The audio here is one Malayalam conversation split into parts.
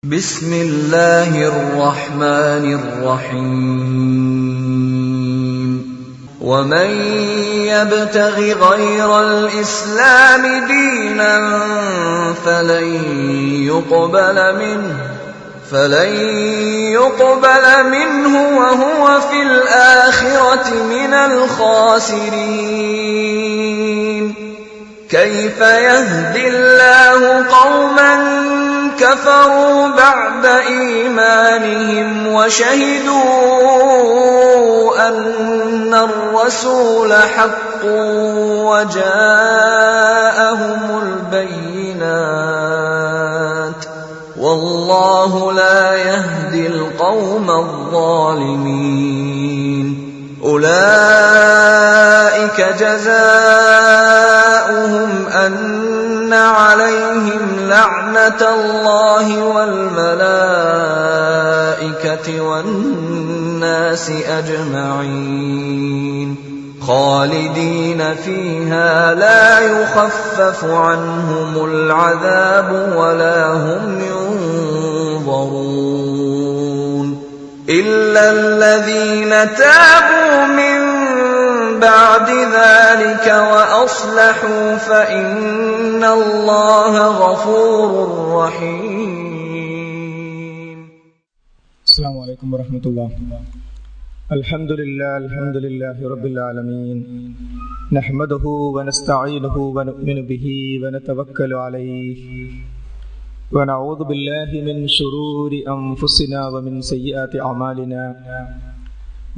بسم الله الرحمن الرحيم ومن يبتغ غير الإسلام دينا فلن يقبل منه وهو في الآخرة من الخاسرين كيف يهدي الله قوما كفروا بعد إيمانهم وشهدوا أن الرسول حق وجاءهم البينات والله لا يهدي القوم الظالمين أولئك جزاؤهم أن عليهم لعنة الله والملائكة والناس أجمعين خالدين فيها لا يخفف عنهم العذاب ولا هم ينظرون إلا الذين تابوا من بعد ذلك وأصلحوا فإن الله غفور رحيم. السلام عليكم ورحمة الله. الحمد لله رب العالمين نحمده ونستعينه ونؤمن به ونتوكل عليه ونعوذ بالله من شرور أنفسنا ومن سيئات أعمالنا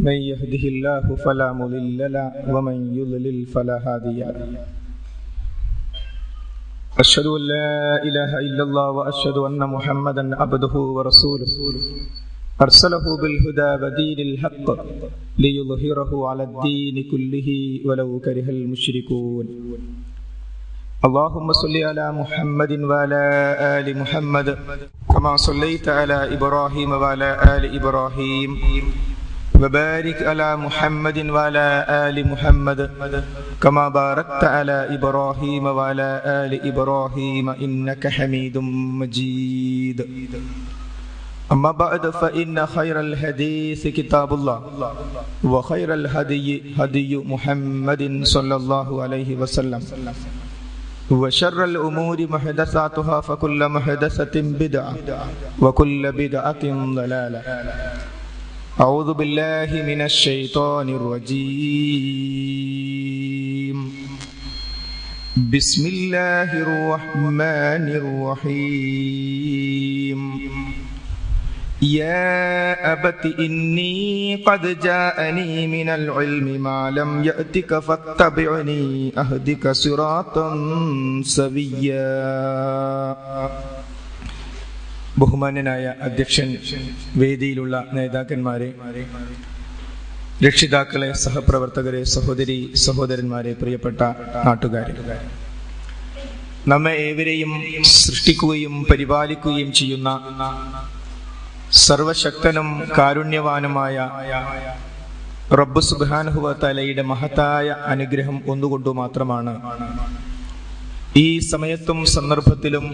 من يهده الله فلا مضل له ومن يضلل فلا هادي له أشهد أن لا إله إلا الله وأشهد أن محمدا عبده ورسوله أرسله بالهدى ودين الحق ليظهره على الدين كله ولو كره المشركون اللهم صل على محمد وعلى آل محمد كما صليت على إبراهيم وعلى آل إبراهيم وبارك على محمد وعلى آل محمد كما باركت على إبراهيم وعلى آل إبراهيم إنك حميد مجيد أما بعد فإن خير الحديث كتاب الله وخير الهدي هدي محمد صلى الله عليه وسلم وشر الأمور محدثاتها فكل محدثة بدعة وكل بدعة ضلالة أعوذ بالله من الشيطان الرجيم بسم الله الرحمن الرحيم يا أبت إني قد جاءني من العلم ما لم يأتك فاتبعني أهدك صراطا سويا. ബഹുമാന്യനായ അധ്യക്ഷൻ, വേദിയിലുള്ള നേതാക്കന്മാരെ, രക്ഷിതാക്കളെ, സഹപ്രവർത്തകരെ, സഹോദരി സഹോദരന്മാരെ, പ്രിയപ്പെട്ട നാട്ടുകാരെ, നമ്മെ ഏവരെയും സൃഷ്ടിക്കുകയും പരിപാലിക്കുകയും ചെയ്യുന്ന സർവശക്തനും കാരുണ്യവാനുമായ റബ്ബ് സുബ്ഹാനഹു വ തആലയുടെ മഹത്തായ അനുഗ്രഹം ഒന്നുകൊണ്ടു മാത്രമാണ് ഈ സമയത്തും സന്ദർഭത്തിലും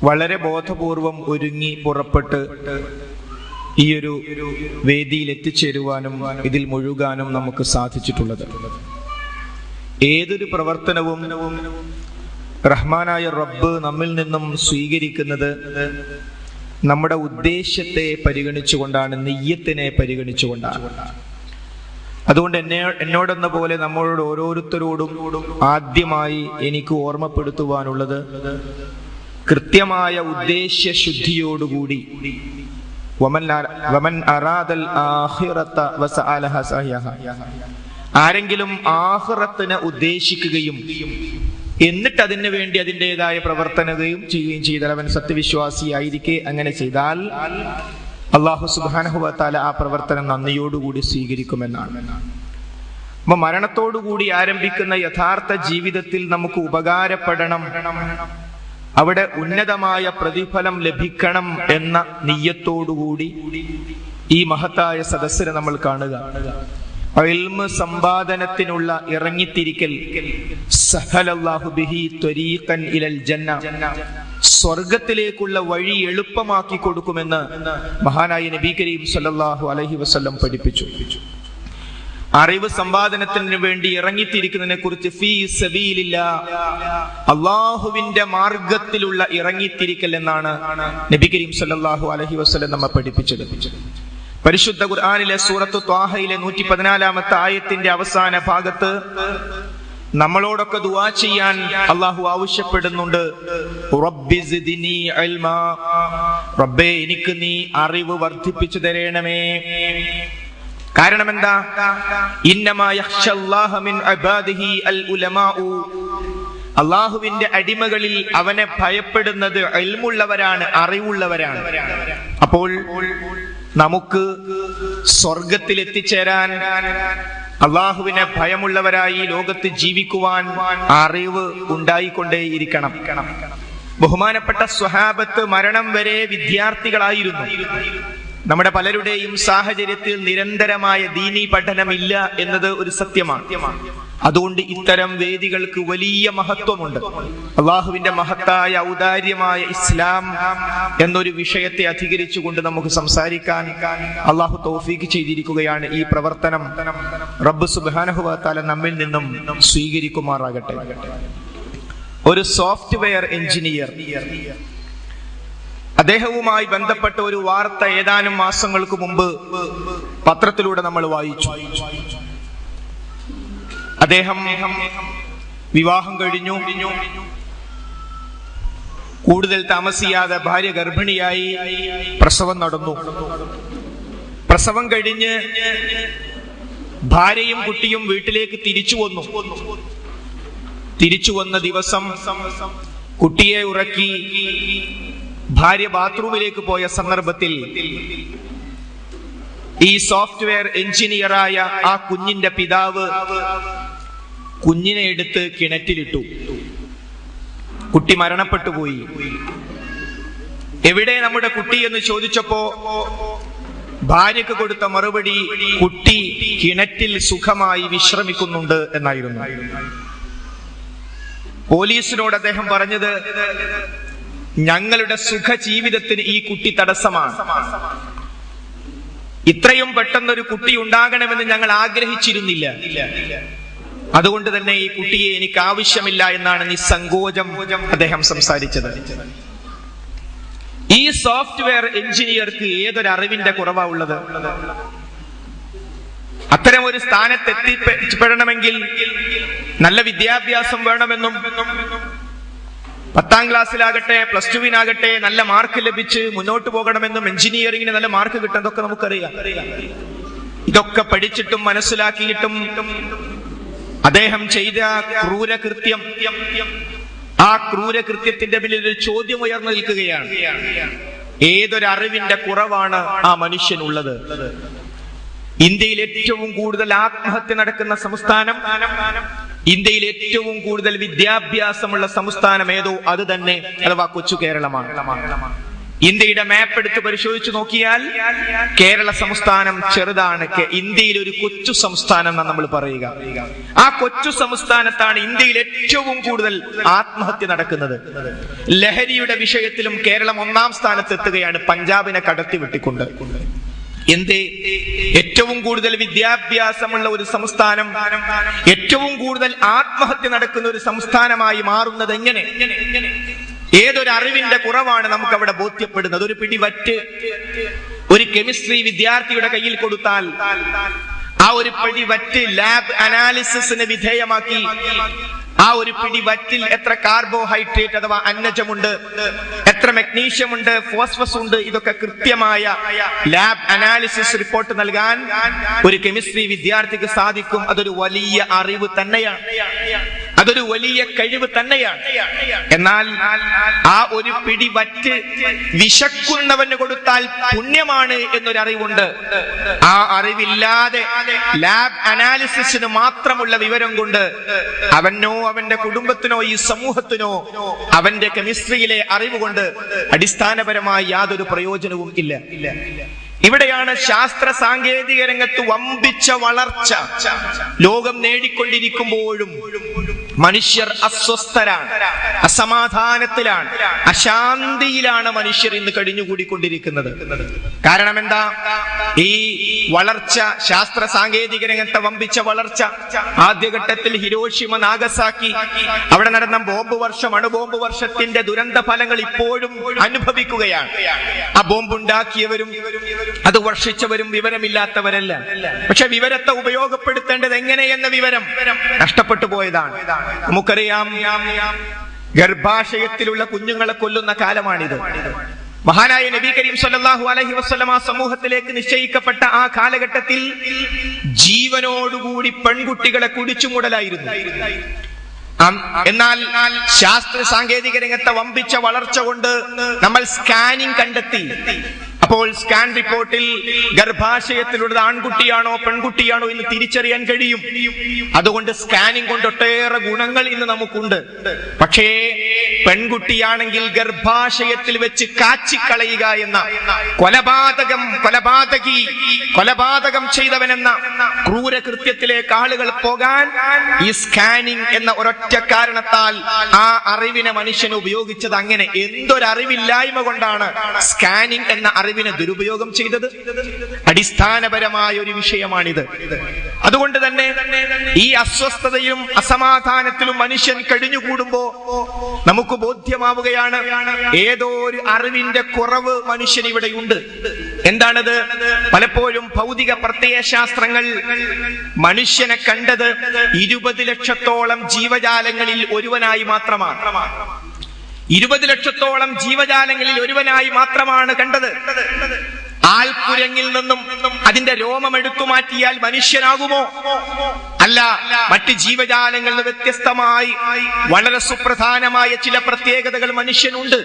വളരെ ബോധപൂർവം ഒരുങ്ങി പുറപ്പെട്ട് ഈയൊരു വേദിയിൽ എത്തിച്ചേരുവാനും ഇതിൽ മുഴുകാനും നമുക്ക് സാധിച്ചിട്ടുള്ളത്. ഏതൊരു പ്രവർത്തനവും റഹ്മാനായ റബ്ബ് നമ്മിൽ നിന്നും സ്വീകരിക്കുന്നത് നമ്മുടെ ഉദ്ദേശ്യത്തെ പരിഗണിച്ചുകൊണ്ടാണ്, നിയ്യത്തിനെ പരിഗണിച്ചുകൊണ്ടാണ്. അതുകൊണ്ട് എന്നോടെന്ന പോലെ നമ്മളോട് ഓരോരുത്തരോടും ആദ്യമായി എനിക്ക് ഓർമ്മപ്പെടുത്തുവാനുള്ളത്, കൃത്യമായ ഉദ്ദേശ്യ ശുദ്ധിയോടുകൂടി ആരെങ്കിലും ആഖിറത്തിനെ ഉദ്ദേശിക്കുകയും എന്നിട്ട് അതിനു വേണ്ടി അതിൻ്റെതായ പ്രവർത്തനവും ചെയ്യുകയും ചെയ്താൽ അവൻ സത്യവിശ്വാസിയായിരിക്കെ അങ്ങനെ ചെയ്താൽ അല്ലാഹു സുബ്ഹാനഹു വ തആല ആ പ്രവർത്തനം നന്ദിയോടുകൂടി സ്വീകരിക്കുമെന്നാണ്. അപ്പൊ മരണത്തോടുകൂടി ആരംഭിക്കുന്ന യഥാർത്ഥ ജീവിതത്തിൽ നമുക്ക് ഉപകാരപ്പെടണം, അവിടെ ഉന്നതമായ പ്രതിഫലം ലഭിക്കണം എന്ന നിയ്യത്തോടുകൂടി ഈ മഹത്തായ സദസ്സിനെ നമ്മൾ കാണുക. ഇൽമ് സമ്പാദനത്തിനുള്ള ഇറങ്ങിത്തിരിക്കൽ, സഹലല്ലാഹു ബിഹി ത്വരീഖൻ ഇലൽ ജന്ന, സ്വർഗത്തിലേക്കുള്ള വഴി എളുപ്പമാക്കി കൊടുക്കുമെന്ന് മഹാനായ നബി കരീം സല്ലല്ലാഹു അലൈഹി വസല്ലം പഠിപ്പിച്ചു. അറിവ് സമ്പാദനത്തിന് വേണ്ടി ഇറങ്ങിത്തിരിക്കുന്നതിനെ കുറിച്ച് ഫീ സബീലില്ലാഹ്, അള്ളാഹുവിന്റെ മാർഗത്തിലുള്ള ഇറങ്ങിത്തിരിക്കൽ എന്നാണ് നബി കരീം സല്ലല്ലാഹു അലൈഹി വസല്ലം നമ്മെ പഠിപ്പിച്ചത്. പരിശുദ്ധ ഖുർആനിലെ സൂറത്തു ത്വാഹയിലെ 114-ാമത്തെ ആയത്തിന്റെ അവസാന ഭാഗത്ത് നമ്മളോടൊക്കെ ദുആ ചെയ്യാൻ അള്ളാഹു ആവശ്യപ്പെടുന്നുണ്ട്. റബ്ബി സിദ്നി ഇൽമാ, റബ്ബേ എനിക്ക് നീ അറിവ് വർദ്ധിപ്പിച്ചു തരണമേ. കാരണം എന്താ? ഇന്നമാ യഖ്ശല്ലാഹ മിൻ ഇബാദിഹി അൽ ഉലമാഉ, അള്ളാഹുവിന്റെ അടിമകളിൽ അവനെ ഭയപ്പെടുന്നത് ഇൽമുള്ളവരാണ്, അറിവുള്ളവരാണ്. അപ്പോൾ നമുക്ക് സ്വർഗത്തിൽ എത്തിച്ചേരാൻ, അള്ളാഹുവിനെ ഭയമുള്ളവരായി ലോകത്ത് ജീവിക്കുവാൻ അറിവ് ഉണ്ടായിക്കൊണ്ടേയിരിക്കണം. ബഹുമാനപ്പെട്ട സ്വഹാബത്ത് മരണം വരെ വിദ്യാർത്ഥികളായിരുന്നു. നമ്മുടെ പലരുടെയും സാഹചര്യത്തിൽ നിരന്തരമായ ദീനീ പഠനമില്ല എന്നത് ഒരു സത്യമാണ്. അതുകൊണ്ട് ഇത്തരം വേദികൾക്ക് വലിയ മഹത്വമുണ്ട്. അള്ളാഹുവിന്റെ മഹത്തായ ഔദാര്യമായ ഇസ്ലാം എന്നൊരു വിഷയത്തെ അധികരിച്ചുകൊണ്ട് നമുക്ക് സംസാരിക്കാൻ അള്ളാഹു തൗഫീഖ് ചെയ്തിരിക്കുകയാണ്. ഈ പ്രവർത്തനം റബ്ബ് സുബ്ഹാനഹു വ തആല നമ്മിൽ നിന്നും സ്വീകരിക്കുമാറാകട്ടെ. ഒരു സോഫ്റ്റ്വെയർ എഞ്ചിനീയർ, അദ്ദേഹവുമായി ബന്ധപ്പെട്ട ഒരു വാർത്ത ഏതാനും മാസങ്ങൾക്ക് മുമ്പ് പത്രത്തിലൂടെ നമ്മൾ വായിച്ചു. അദ്ദേഹം വിവാഹം കഴിഞ്ഞു. കൂടുതൽ താമസിയാതെ ഭാര്യ ഗർഭിണിയായി, പ്രസവം നടന്നു. പ്രസവം കഴിഞ്ഞ് ഭാര്യയും കുട്ടിയും വീട്ടിലേക്ക് തിരിച്ചു വന്നു. തിരിച്ചു വന്ന ദിവസം കുട്ടിയെ ഉറക്കി ഭാര്യ ബാത്റൂമിലേക്ക് പോയ സന്ദർഭത്തിൽ ഈ സോഫ്റ്റ്വെയർ എഞ്ചിനീയറായ ആ കുഞ്ഞിന്റെ പിതാവ് കുഞ്ഞിനെ എടുത്ത് കിണറ്റിലിട്ടു. കുട്ടി മരണപ്പെട്ടു പോയി. എവിടെ നമ്മുടെ കുട്ടി എന്ന് ചോദിച്ചപ്പോ ഭാര്യക്ക് കൊടുത്ത മറുപടി, കുട്ടി കിണറ്റിൽ സുഖമായി വിശ്രമിക്കുന്നുണ്ട് എന്നായിരുന്നു. പോലീസിനോട് അദ്ദേഹം പറഞ്ഞത്, ഞങ്ങളുടെ സുഖ ജീവിതത്തിന് ഈ കുട്ടി തടസ്സമാണ്. ഇത്രയും പെട്ടെന്നൊരു കുട്ടി ഉണ്ടാകണമെന്ന് ഞങ്ങൾ ആഗ്രഹിച്ചിരുന്നില്ല. അതുകൊണ്ട് തന്നെ ഈ കുട്ടിയെ എനിക്ക് ആവശ്യമില്ല എന്നാണ് നിസ്സങ്കോചം അദ്ദേഹം സംസാരിച്ചത്. ഈ സോഫ്റ്റ്വെയർ എഞ്ചിനീയർക്ക് ഏതൊരു അറിവിന്റെ കുറവാ ഉള്ളത്? അത്തരം ഒരു സ്ഥാനത്ത് എത്തിപ്പെടണമെങ്കിൽ നല്ല വിദ്യാഭ്യാസം വേണമെന്നും 10ാം ക്ലാസ്സിലാകട്ടെ പ്ലസ് ടുവിനാകട്ടെ നല്ല മാർക്ക് ലഭിച്ച് മുന്നോട്ട് പോകണമെന്നും എഞ്ചിനീയറിംഗിന് നല്ല മാർക്ക് കിട്ടുന്നതൊക്കെ നമുക്കറിയാം. ഇതൊക്കെ പഠിച്ചിട്ടും മനസ്സിലാക്കിയിട്ടും അദ്ദേഹം ചെയ്ത ക്രൂരകൃത്യം, ആ ക്രൂരകൃത്യത്തിന്റെ പിന്നിൽ ഒരു ചോദ്യം ഉയർന്നു നിൽക്കുകയാണ്. ഏതൊരു അറിവിന്റെ കുറവാണ് ആ മനുഷ്യനുള്ളത്? ഇന്ത്യയിൽ ഏറ്റവും കൂടുതൽ ആത്മഹത്യ നടക്കുന്ന സംസ്ഥാനം, ഇന്ത്യയിൽ ഏറ്റവും കൂടുതൽ വിദ്യാഭ്യാസമുള്ള സംസ്ഥാനം ഏതോ അത് തന്നെ, അഥവാ കൊച്ചു കേരളമാണ്. ഇന്ത്യയുടെ മാപ്പ് എടുത്ത് പരിശോധിച്ചു നോക്കിയാൽ കേരള സംസ്ഥാനം ചെറുതാണ്. ഇന്ത്യയിൽ ഒരു കൊച്ചു സംസ്ഥാനം എന്നാണ് നമ്മൾ പറയുക. ആ കൊച്ചു സംസ്ഥാനത്താണ് ഇന്ത്യയിൽ ഏറ്റവും കൂടുതൽ ആത്മഹത്യ നടക്കുന്നത്. ലഹരിയുടെ വിഷയത്തിലും കേരളം 1ാം സ്ഥാനത്ത് എത്തുകയാണ്, പഞ്ചാബിനെ കടത്തി വെട്ടിക്കൊണ്ട്. എന്തേ? ഏറ്റവും കൂടുതൽ വിദ്യാഭ്യാസമുള്ള ഒരു സംസ്ഥാനം ഏറ്റവും കൂടുതൽ ആത്മഹത്യ നടക്കുന്ന ഒരു സംസ്ഥാനമായി മാറുന്നത് എങ്ങനെ? ഏതൊരു അറിവിന്റെ കുറവാണ് നമുക്ക് അവിടെ ബോധ്യപ്പെടുന്നത്? ഒരു പിടി വറ്റ് ഒരു കെമിസ്ട്രി വിദ്യാർത്ഥിയുടെ കയ്യിൽ കൊടുത്താൽ ആ ഒരു പിടി വറ്റ് ലാബ് അനാലിസിസിന് വിധേയമാക്കി ആ ഒരു പിടി വറ്റിൽ എത്ര കാർബോഹൈഡ്രേറ്റ് അഥവാ അന്നജമുണ്ട്, എത്ര മഗ്നീഷ്യം ഉണ്ട്, ഫോസ്ഫറസ് ഉണ്ട്, ഇതൊക്കെ കൃത്യമായ ലാബ് അനാലിസിസ് റിപ്പോർട്ട് നൽകാൻ ഒരു കെമിസ്ട്രി വിദ്യാർത്ഥിക്ക് സാധിക്കും. അതൊരു വലിയ അറിവ് തന്നെയാണ്, അതൊരു വലിയ കഴിവ് തന്നെയാണ്. എന്നാൽ ആ ഒരു പിടി വറ്റ് വിശക്കുന്നവന് കൊടുത്താൽ പുണ്യമാണ് എന്നൊരറിവുണ്ട്. ആ അറിവില്ലാതെ ലാബ് അനാലിസിസിന് മാത്രമുള്ള വിവരം കൊണ്ട് അവനോ അവന്റെ കുടുംബത്തിനോ ഈ സമൂഹത്തിനോ അവന്റെ കെമിസ്ട്രിയിലെ അറിവ് കൊണ്ട് അടിസ്ഥാനപരമായി യാതൊരു പ്രയോജനവും ഇല്ല. ഇവിടെയാണ് ശാസ്ത്ര സാങ്കേതിക രംഗത്ത് വമ്പിച്ച വളർച്ച ലോകം നേടിക്കൊണ്ടിരിക്കുമ്പോഴും മനുഷ്യർ അസ്വസ്ഥരാണ്, അസമാധാനത്തിലാണ്, അശാന്തിയിലാണ് മനുഷ്യർ ഇന്ന് കഴിഞ്ഞുകൂടിക്കൊണ്ടിരിക്കുന്നത്. കാരണം എന്താ? ഈ വളർച്ച, ശാസ്ത്ര സാങ്കേതിക രംഗത്തെ വമ്പിച്ച വളർച്ച, ആദ്യഘട്ടത്തിൽ ഹിരോഷിമ, നാഗസാക്കി, അവിടെ നടന്ന ബോംബ് വർഷം, അണുബോംബ് വർഷത്തിന്റെ ദുരന്ത ഫലങ്ങൾ ഇപ്പോഴും അനുഭവിക്കുകയാണ്. ആ ബോംബുണ്ടാക്കിയവരും അത് വർഷിച്ചവരും വിവരമില്ലാത്തവരല്ല. പക്ഷെ വിവരത്തെ ഉപയോഗപ്പെടുത്തേണ്ടത് എങ്ങനെയെന്ന വിവരം നഷ്ടപ്പെട്ടു പോയതാണ്. നമുക്കറിയാം, ഗർഭാശയത്തിലുള്ള കുഞ്ഞുങ്ങളെ കൊല്ലുന്ന കാലമാണിത്. മഹാനായ നബി കരീം സല്ലല്ലാഹു അലൈഹി വസല്ലമ സമൂഹത്തിലേക്ക് നിശ്ചയിക്കപ്പെട്ട ആ കാലഘട്ടത്തിൽ ജീവനോടുകൂടി പെൺകുട്ടികളെ കുടിച്ചുമൂടലായിരുന്നു. എന്നാൽ ശാസ്ത്ര സാങ്കേതിക രംഗത്തെ വമ്പിച്ച വളർച്ച കൊണ്ട് നമ്മൾ സ്കാനിംഗ് കണ്ടെത്തി. അപ്പോൾ സ്കാൻ റിപ്പോർട്ടിൽ ഗർഭാശയത്തിലുള്ളത് ആൺകുട്ടിയാണോ പെൺകുട്ടിയാണോ എന്ന് തിരിച്ചറിയാൻ കഴിയും. അതുകൊണ്ട് സ്കാനിംഗ് കൊണ്ട് ഒട്ടേറെ ഗുണങ്ങൾ ഇന്ന് നമുക്കുണ്ട്. പക്ഷേ പെൺകുട്ടിയാണെങ്കിൽ ഗർഭാശയത്തിൽ വെച്ച് കാച്ചിക്കളയുക എന്ന കൊലപാതകം ചെയ്തവനെന്ന ക്രൂരകൃത്യത്തിലേക്ക് ആളുകൾ പോകാൻ ഈ സ്കാനിംഗ് എന്ന ഒരൊറ്റ കാരണത്താൽ ആ അറിവിനെ മനുഷ്യൻ ഉപയോഗിച്ചത്. അങ്ങനെ എന്തൊരറിവില്ലായ്മ കൊണ്ടാണ് സ്കാനിംഗ് എന്ന അറിവിനെ ദുരുപയോഗം ചെയ്തത്. അടിസ്ഥാനപരമായ ഒരു വിഷയമാണിത്. അതുകൊണ്ട് തന്നെ ഈ അസ്വസ്ഥതയിലും അസമാധാനത്തിലും മനുഷ്യൻ കഴിഞ്ഞുകൂടുമ്പോ നമുക്ക് ബോധ്യമാവുകയാണ്, ഏതോ ഒരു അറിവിന്റെ കുറവ് മനുഷ്യൻ ഇവിടെയുണ്ട്. എന്താണത്? പലപ്പോഴും ഭൗതിക പ്രത്യയശാസ്ത്രങ്ങൾ മനുഷ്യനെ കണ്ടത് 20 ലക്ഷത്തോളം ജീവജാലങ്ങളിൽ ഒരുവനായി മാത്രമാണ്. 20 ലക്ഷത്തോളം ജീവജാലങ്ങളിൽ ഒരുവനായി മാത്രമാണ് കണ്ടത്. ആൽക്കുരങ്ങിൽ നിന്നും അതിന്റെ രോമം എടുത്തു മാറ്റിയാൽ മനുഷ്യനാകുമോ? അല്ല. മറ്റ് ജീവജാലങ്ങളിൽ നിന്ന് വ്യത്യസ്തമായി വളരെ സുപ്രധാനമായ ചില പ്രത്യേകതകൾ മനുഷ്യനുണ്ട്.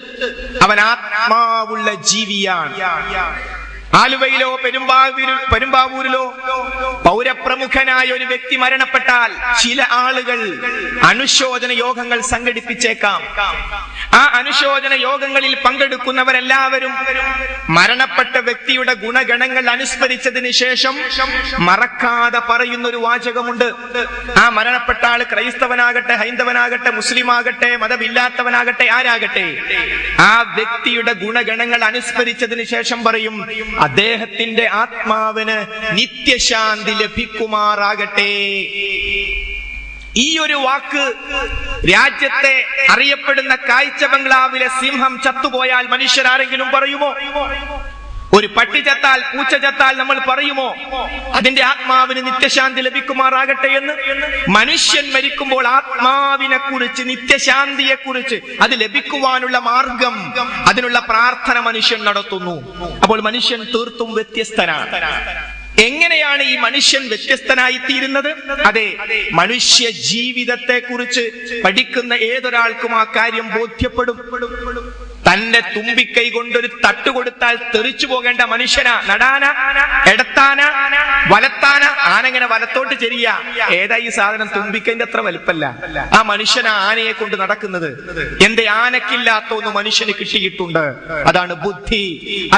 അവൻ ആത്മാവുള്ള ജീവിയാണ്. ആലുവയിലോ പെരുമ്പാവൂരിലോ പൗരപ്രമുഖനായ ഒരു വ്യക്തി മരണപ്പെട്ടാൽ ചില ആളുകൾ അനുശോചന യോഗങ്ങൾ സംഘടിപ്പിച്ചേക്കാം. ആ അനുശോചന യോഗങ്ങളിൽ പങ്കെടുക്കുന്നവരെല്ലാവരും മരണപ്പെട്ട വ്യക്തിയുടെ ഗുണഗണങ്ങൾ അനുസ്മരിച്ചതിന് ശേഷം മറക്കാതെ പറയുന്ന ഒരു വാചകമുണ്ട്. ആ മരണപ്പെട്ട ആൾ ക്രൈസ്തവനാകട്ടെ, ഹൈന്ദവനാകട്ടെ, മുസ്ലിം ആകട്ടെ, മതമില്ലാത്തവനാകട്ടെ, ആരാകട്ടെ, ആ വ്യക്തിയുടെ ഗുണഗണങ്ങൾ അനുസ്മരിച്ചതിന് ശേഷം പറയും, അദ്ദേഹത്തിന്റെ ആത്മാവിന് നിത്യശാന്തി ലഭിക്കുമാറാകട്ടെ. ഈ ഒരു വാക്ക് രാജ്യത്തെ അറിയപ്പെടുന്ന കാഴ്ച ബംഗ്ലാവിലെ സിംഹം ചത്തുപോയാൽ മനുഷ്യരാരെങ്കിലും പറയുമോ? ഒരു പട്ടി ചത്താൽ, പൂച്ച ചത്താൽ നമ്മൾ പറയുമോ അതിന്റെ ആത്മാവിന് നിത്യശാന്തി ലഭിക്കുമാറാകട്ടെ എന്ന്? മനുഷ്യൻ മരിക്കുമ്പോൾ ആത്മാവിനെ കുറിച്ച്, നിത്യശാന്തിയെ കുറിച്ച്, അത് ലഭിക്കുവാനുള്ള മാർഗം, അതിനുള്ള പ്രാർത്ഥന മനുഷ്യൻ നടത്തുന്നു. അപ്പോൾ മനുഷ്യൻ തീർത്തും വ്യത്യസ്തനാണ്. എങ്ങനെയാണ് ഈ മനുഷ്യൻ വ്യത്യസ്തനായി തീരുന്നത്? അതെ, മനുഷ്യ ജീവിതത്തെ കുറിച്ച് പഠിക്കുന്ന ഏതൊരാൾക്കും ആ കാര്യം ബോധ്യപ്പെടും. തന്നെ തുമ്പിക്കൈ കൊണ്ടൊരു തട്ടുകൊടുത്താൽ തെറിച്ചു പോകേണ്ട മനുഷ്യനാ. നടാന, എടത്താന, വലത്താന, ആനങ്ങനെ വലത്തോട്ട് ചെരിയ. ഏതാ ഈ സാധനം? തുമ്പിക്കൈന്റെ അത്ര വലുപ്പല്ല. ആ മനുഷ്യനാ ആനയെ കൊണ്ട് നടക്കുന്നത്. എന്റെ ആനക്കില്ലാത്ത ഒന്ന് മനുഷ്യന് കിട്ടിയിട്ടുണ്ട്. അതാണ് ബുദ്ധി,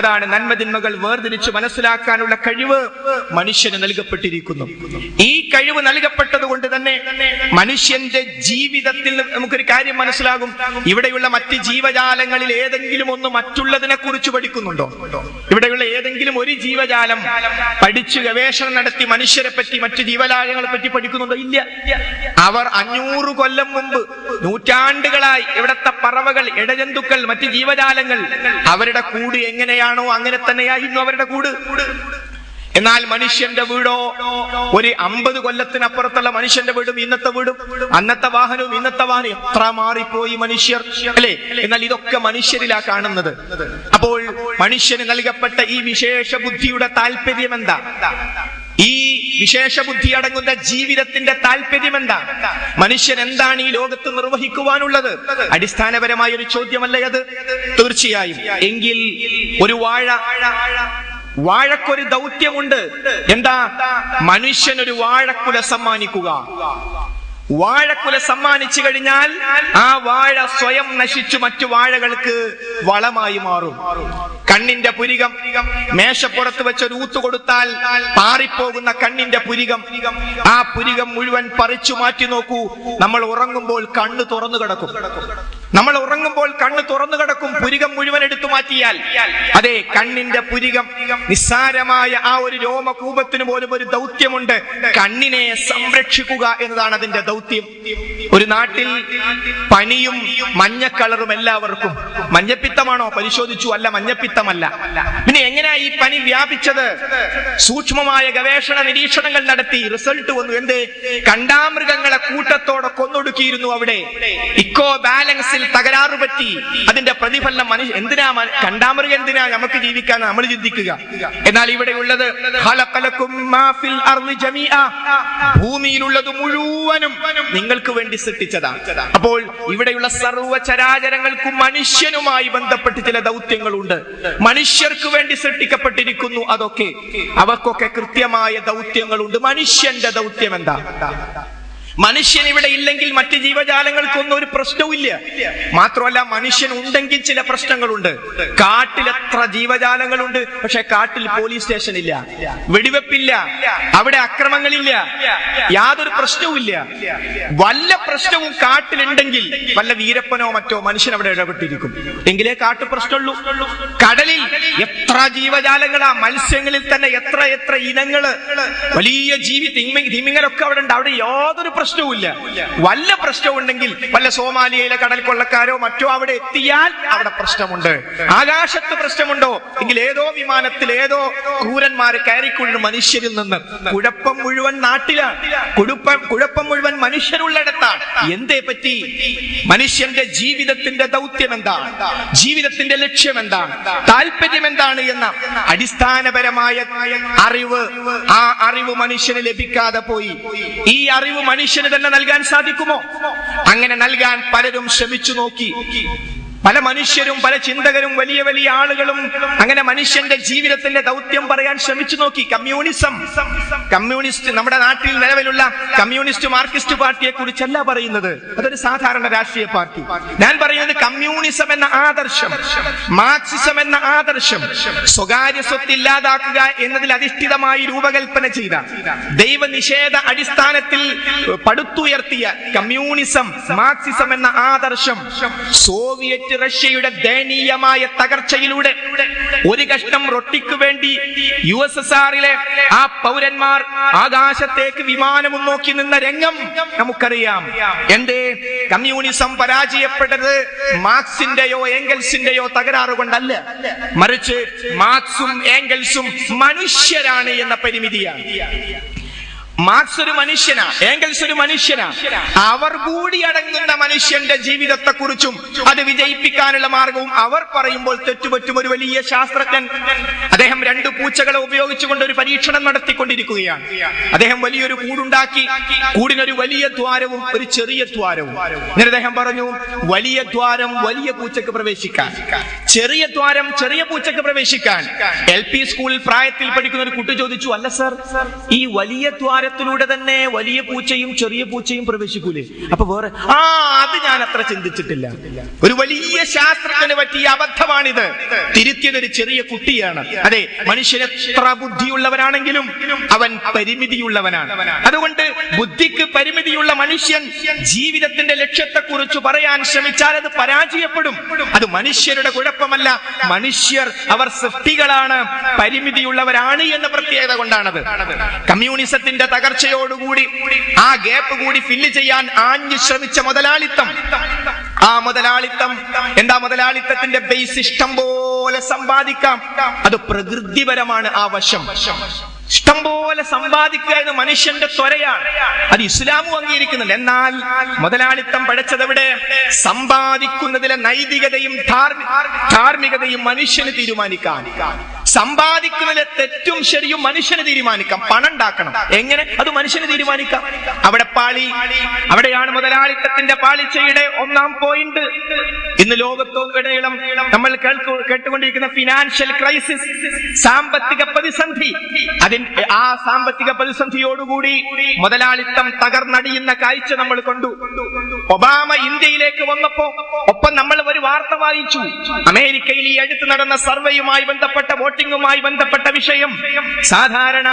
അതാണ് നന്മതിന്മകൾ വേർതിരിച്ച് മനസ്സിലാക്കാനുള്ള കഴിവ് മനുഷ്യന് നൽകപ്പെട്ടിരിക്കുന്നു. ഈ കഴിവ് നൽകപ്പെട്ടത് കൊണ്ട് തന്നെ മനുഷ്യന്റെ ജീവിതത്തിൽ നമുക്കൊരു കാര്യം മനസ്സിലാകും. ഇവിടെയുള്ള മറ്റ് ജീവജാലങ്ങളിൽ ഏതെങ്കിലും ഒന്ന് മറ്റുള്ളതിനെ കുറിച്ച് പഠിക്കുന്നുണ്ടോ? ഇവിടെയുള്ള ഏതെങ്കിലും ഒരു ജീവജാലം പഠിച്ചു ഗവേഷണം നടത്തി മനുഷ്യരെ പറ്റി, മറ്റു ജീവജാലങ്ങളെ പറ്റി പഠിക്കുന്നുണ്ടോ? ഇല്ല. അവർ 500 കൊല്ലം മുമ്പ്, നൂറ്റാണ്ടുകളായി ഇവിടത്തെ പറവകൾ, ഇഴജന്തുക്കൾ, മറ്റ് ജീവജാലങ്ങൾ, അവരുടെ കൂട് എങ്ങനെയാണോ അങ്ങനെ തന്നെയായിരുന്നു അവരുടെ കൂട്. എന്നാൽ മനുഷ്യന്റെ വീടോ, ഒരു 50 കൊല്ലത്തിനപ്പുറത്തുള്ള മനുഷ്യന്റെ വീടും ഇന്നത്തെ വീടും, അന്നത്തെ വാഹനവും ഇന്നത്തെ വാഹനം, എത്ര മാറിപ്പോയി മനുഷ്യർ, അല്ലെ? എന്നാൽ ഇതൊക്കെ മനുഷ്യരിലാ കാണുന്നത്. അപ്പോൾ മനുഷ്യന് നൽകപ്പെട്ട ഈ വിശേഷ ബുദ്ധിയുടെ താല്പര്യം എന്താ? ഈ വിശേഷ ബുദ്ധി അടങ്ങുന്ന ജീവിതത്തിന്റെ താല്പര്യം എന്താ? മനുഷ്യൻ എന്താണ് ഈ ലോകത്ത് നിർവഹിക്കുവാനുള്ളത്? അടിസ്ഥാനപരമായ ഒരു ചോദ്യമല്ലേ അത്? തീർച്ചയായും. എങ്കിൽ ഒരു വാഴക്കൊരു ദൗത്യമുണ്ട്. എന്താ? മനുഷ്യനൊരു വാഴക്കുല സമ്മാനിക്കുക. വാഴക്കുല സമ്മാനിച്ചു കഴിഞ്ഞാൽ ആ വാഴ സ്വയം നശിച്ചു മറ്റു വാഴകൾക്ക് വളമായി മാറും. കണ്ണിന്റെ പുരികം, മേശപ്പുറത്ത് വെച്ചൊരു ഊത്ത് കൊടുത്താൽ പാറിപ്പോകുന്ന കണ്ണിന്റെ പുരികം, ആ പുരികം മുഴുവൻ പറിച്ചു മാറ്റി നോക്കൂ. നമ്മൾ ഉറങ്ങുമ്പോൾ കണ്ണ് തുറന്നു കിടക്കും. നമ്മൾ ഉറങ്ങുമ്പോൾ കണ്ണ് തുറന്നു കിടക്കും. പുരികം മുഴുവൻ എടുത്തു മാറ്റിയാൽ, അതെ, കണ്ണിന്റെ പുരികം, നിസ്സാരമായ ആ ഒരു രോമകൂപത്തിന് പോലും ഒരു ദൗത്യമുണ്ട്. കണ്ണിനെ സംരക്ഷിക്കുക എന്നതാണ് അതിന്റെ ദൗത്യം. ഒരു നാട്ടിൽ പനിയും മഞ്ഞക്കളറും എല്ലാവർക്കും. മഞ്ഞപ്പിത്തമാണോ? പരിശോധിച്ചു, അല്ല, മഞ്ഞപ്പിത്തമല്ല. പിന്നെ എങ്ങനെയാ ഈ പനി വ്യാപിച്ചത്? സൂക്ഷ്മമായ ഗവേഷണ നിരീക്ഷണങ്ങൾ നടത്തി റിസൾട്ട് വന്നു. എന്ത്? കണ്ടാമൃഗങ്ങളെ കൂട്ടത്തോടെ കൊന്നൊടുക്കിയിരുന്നു. അവിടെ ഇക്കോ ബാലൻസിൽ തകരാറ് പറ്റി. അതിന്റെ പ്രതിഫലനം എന്തിനാ? കണ്ടാമൃഗം എന്തിനാ? നമുക്ക് ജീവിക്കാൻ നമ്മൾ ചിന്തിക്കുക. എന്നാൽ ഇവിടെയുള്ളത് ഭൂമിയിലുള്ളത് മുഴുവനും നിങ്ങൾക്ക് വേണ്ടി സൃഷ്ടിച്ചതാണ്. അപ്പോൾ ഇവിടെയുള്ള സർവ്വ ചരാചരങ്ങൾക്കും മനുഷ്യനുമായി ബന്ധപ്പെട്ട് ചില ദൗത്യങ്ങളുണ്ട്. മനുഷ്യർക്ക് വേണ്ടി സൃഷ്ടിക്കപ്പെട്ടിരിക്കുന്നു. അതൊക്കെ അവർക്കൊക്കെ കൃത്യമായ ദൗത്യങ്ങളുണ്ട്. മനുഷ്യന്റെ ദൗത്യം എന്താ? മനുഷ്യൻ ഇവിടെ ഇല്ലെങ്കിൽ മറ്റ് ജീവജാലങ്ങൾക്കൊന്നും ഒരു പ്രശ്നവുമില്ല. മാത്രമല്ല, മനുഷ്യൻ ഉണ്ടെങ്കിൽ ചില പ്രശ്നങ്ങളുണ്ട്. കാട്ടിൽ എത്ര ജീവജാലങ്ങളുണ്ട്, പക്ഷെ കാട്ടിൽ പോലീസ് സ്റ്റേഷൻ ഇല്ല, വെടിവെപ്പില്ല, അവിടെ അക്രമങ്ങളില്ല, യാതൊരു പ്രശ്നവുമില്ല. വല്ല പ്രശ്നവും കാട്ടിലുണ്ടെങ്കിൽ വല്ല വീരപ്പനോ മറ്റോ മനുഷ്യൻ അവിടെ ഇടപെട്ടിരിക്കും. എങ്കിലേ കാട്ടു പ്രശ്നമുള്ളൂ. കടലിൽ എത്ര ജീവജാലങ്ങളാ, മത്സ്യങ്ങളിൽ തന്നെ എത്ര എത്ര ഇനങ്ങള്, വലിയ തിമിങ്ങലൊക്കെ അവിടെ ഉണ്ട്. അവിടെ യാതൊരു പ്രശ്നവുമില്ല. വല്ല പ്രശ്നമുണ്ടെങ്കിൽ വല്ല സോമാലിയയിലെ കടൽ കൊള്ളക്കാരോ മറ്റോ അവിടെ എത്തിയാൽ അവിടെ പ്രശ്നമുണ്ട്. ആകാശത്ത് പ്രശ്നമുണ്ടോ എങ്കിൽ ഏതോ വിമാനത്തിൽ ഏതോ ക്രൂരന്മാര് കയറിക്കൊള്ളുന്ന മനുഷ്യരിൽ നിന്ന് കുഴപ്പം മുഴുവൻ നാട്ടിലാണ്. കുഴപ്പം മുഴുവൻ മനുഷ്യരുള്ളിടത്താണ്. എന്തേ പറ്റി? മനുഷ്യന്റെ ജീവിതത്തിന്റെ ദൗത്യം എന്താണ്? ജീവിതത്തിന്റെ ലക്ഷ്യം എന്താണ്? താല്പര്യം എന്താണ് എന്ന അടിസ്ഥാനപരമായ അറിവ്, ആ അറിവ് മനുഷ്യന് ലഭിക്കാതെ പോയി. ഈ അറിവ് മനുഷ്യന് തന്നെ നൽകാൻ സാധിക്കുമോ? അങ്ങനെ നൽകാൻ പലരും ശ്രമിച്ചു നോക്കി. പല മനുഷ്യരും, പല ചിന്തകരും, വലിയ വലിയ ആളുകളും അങ്ങനെ മനുഷ്യന്റെ ജീവിതത്തിന്റെ ദൗത്യം പറയാൻ ശ്രമിച്ചു നോക്കി. കമ്മ്യൂണിസ്റ്റ്, നമ്മുടെ നാട്ടിൽ നിലവിലുള്ള കമ്മ്യൂണിസ്റ്റ് മാർക്സിസ്റ്റ് പാർട്ടിയെ കുറിച്ചല്ല പറയുന്നത്. അതൊരു സാധാരണ രാഷ്ട്രീയ പാർട്ടി. ഞാൻ പറയുന്നത് കമ്മ്യൂണിസം എന്ന ആദർശം, മാർക്സിസം എന്ന ആദർശം സ്വകാര്യ സ്വത്ത് ഇല്ലാതാക്കുക എന്നതിൽ അധിഷ്ഠിതമായി രൂപകൽപ്പന ചെയ്ത, ദൈവനിഷേധ അടിസ്ഥാനത്തിൽ പടുത്തുയർത്തിയ കമ്മ്യൂണിസം, മാർക്സിസം എന്ന ആദർശം സോവിയറ്റ് റഷ്യയുടെ ദയനീയമായ തകർച്ചയിലൂടെ ഒരു കഷ്ണം റൊട്ടിക്ക് വേണ്ടി USSRലെ ആ പൗരന്മാർ ആകാശത്തേക്ക് വിമാനവും നോക്കി നിന്ന രംഗം നമുക്കറിയാം. എന്തേ? കമ്മ്യൂണിസം പരാജയപ്പെട്ടത് മാർക്സിന്റെയോ ഏംഗൽസിന്റെയോ തകരാറ് കൊണ്ടല്ല, മറിച്ച് മാർക്സും ഏംഗൽസും മനുഷ്യരാണ് എന്ന പരിമിതിയാണ്. മാർക്സ് ഒരു മനുഷ്യനാ, ഏംഗൽസ് ഒരു മനുഷ്യനാ. അവർ കൂടി അടങ്ങുന്ന മനുഷ്യന്റെ ജീവിതത്തെ കുറിച്ചും അത് വിജയിപ്പിക്കാനുള്ള മാർഗവും അവർ പറയുമ്പോൾ തെറ്റുപറ്റും. ഒരു വലിയ ശാസ്ത്രജ്ഞൻ, അദ്ദേഹം 2 പൂച്ചകളെ ഉപയോഗിച്ചുകൊണ്ട് ഒരു പരീക്ഷണം നടത്തിക്കൊണ്ടിരിക്കുകയാണ്. അദ്ദേഹം വലിയൊരു കൂടുണ്ടാക്കി. കൂടിനൊരു വലിയ ദ്വാരവും ഒരു ചെറിയ ദ്വാരവും. എന്നിട്ട് അദ്ദേഹം പറഞ്ഞു, വലിയ ദ്വാരം വലിയ പൂച്ചക്ക് പ്രവേശിക്കാൻ, ചെറിയ ദ്വാരം ചെറിയ പൂച്ചക്ക് പ്രവേശിക്കാൻ. LP സ്കൂളിൽ പ്രായത്തിൽ പഠിക്കുന്ന ഒരു കുട്ടി ചോദിച്ചു, അല്ല സർ, ഈ വലിയ ദ്വാരത്തിലൂടെ തന്നെ വലിയ പൂച്ചയും ചെറിയ പൂച്ചയും പ്രവേശിക്കൂലേ? അപ്പൊ വേറെ അത് ഞാൻ അത്ര ചിന്തിച്ചിട്ടില്ല. ഒരു വലിയ ശാസ്ത്രജ്ഞന് പറ്റിയ അബദ്ധമാണിത്. തിരുത്തിയതൊരു ചെറിയ കുട്ടിയാണ്. അതെ, മനുഷ്യൻ എത്ര ബുദ്ധിയുള്ളവനാണെങ്കിലും അവൻ പരിമിതിയുള്ളവനാണ്. അതുകൊണ്ട് ബുദ്ധിക്ക് പരിമിതിയുള്ള മനുഷ്യൻ ജീവിതത്തിന്റെ ലക്ഷ്യത്തെക്കുറിച്ച് പറയാൻ ശ്രമിച്ചാൽ അത് പരാജയപ്പെടും. അത് മനുഷ്യരുടെ കുഴപ്പമല്ല. മനുഷ്യർ അവർ സൃഷ്ടികളാണ്, പരിമിതിയുള്ളവരാണ് എന്ന പ്രത്യേകത കൊണ്ടാണത്. കമ്മ്യൂണിസത്തിന്റെ തകർച്ചയോടുകൂടി ആ ഗ്യാപ്പ് കൂടി ഫില്ല് ചെയ്യാൻ ആഞ്ഞു ശ്രമിച്ച മുതലാളിത്തം, ആ മുതലാളിത്തം എന്താ? മുതലാളിത്തത്തിന്റെ ബേസ് ഇഷ്ടം പോലെ സമ്പാദിക്കാം. അത് പ്രകൃതിപരമാണ്. ആ വശം ഇഷ്ടം പോലെ സമ്പാദിക്കുക എന്ന് മനുഷ്യന്റെ ത്വരയാണ്. അത് ഇസ്ലാമും അംഗീകരിക്കുന്നുണ്ട്. എന്നാൽ മുതലാളിത്തം പഠിച്ചതെവിടെ? സമ്പാദിക്കുന്നതിലെ നൈതികതയും ധാർമ്മികതയും മനുഷ്യന് തീരുമാനിക്കാം. സമ്പാദിക്കുന്നതിലെ തെറ്റും ശരിയും മനുഷ്യന് തീരുമാനിക്കാം. പണം ഉണ്ടാക്കണം എങ്ങനെ? അത് മനുഷ്യന് തീരുമാനിക്കാം. അവിടെ പാളി, അവിടെയാണ് മുതലാളിത്തത്തിന്റെ പാളിച്ചയുടെ ഒന്നാം പോയിന്റ്. ഇന്ന് ലോകത്തോടനീളം നമ്മൾ കേട്ടുകൊണ്ടിരിക്കുന്ന ഫിനാൻഷ്യൽ ക്രൈസിസ്, സാമ്പത്തിക പ്രതിസന്ധി. ആ സാമ്പത്തിക പ്രതിസന്ധിയോടുകൂടി മുതലാളിത്തം തകർന്നടിയുന്ന കാഴ്ച നമ്മൾ കണ്ടു. ഒബാമ ഇന്ത്യയിൽ ഇന്ത്യയിലേക്ക് വന്നപ്പോ ഒപ്പം നമ്മൾ ഒരു വാർത്ത വായിച്ചു. അമേരിക്കയിൽ ഈ അടുത്ത് നടന്ന സർവേയുമായി ബന്ധപ്പെട്ട വോട്ടിംഗുമായി ബന്ധപ്പെട്ട വിഷയം സാധാരണ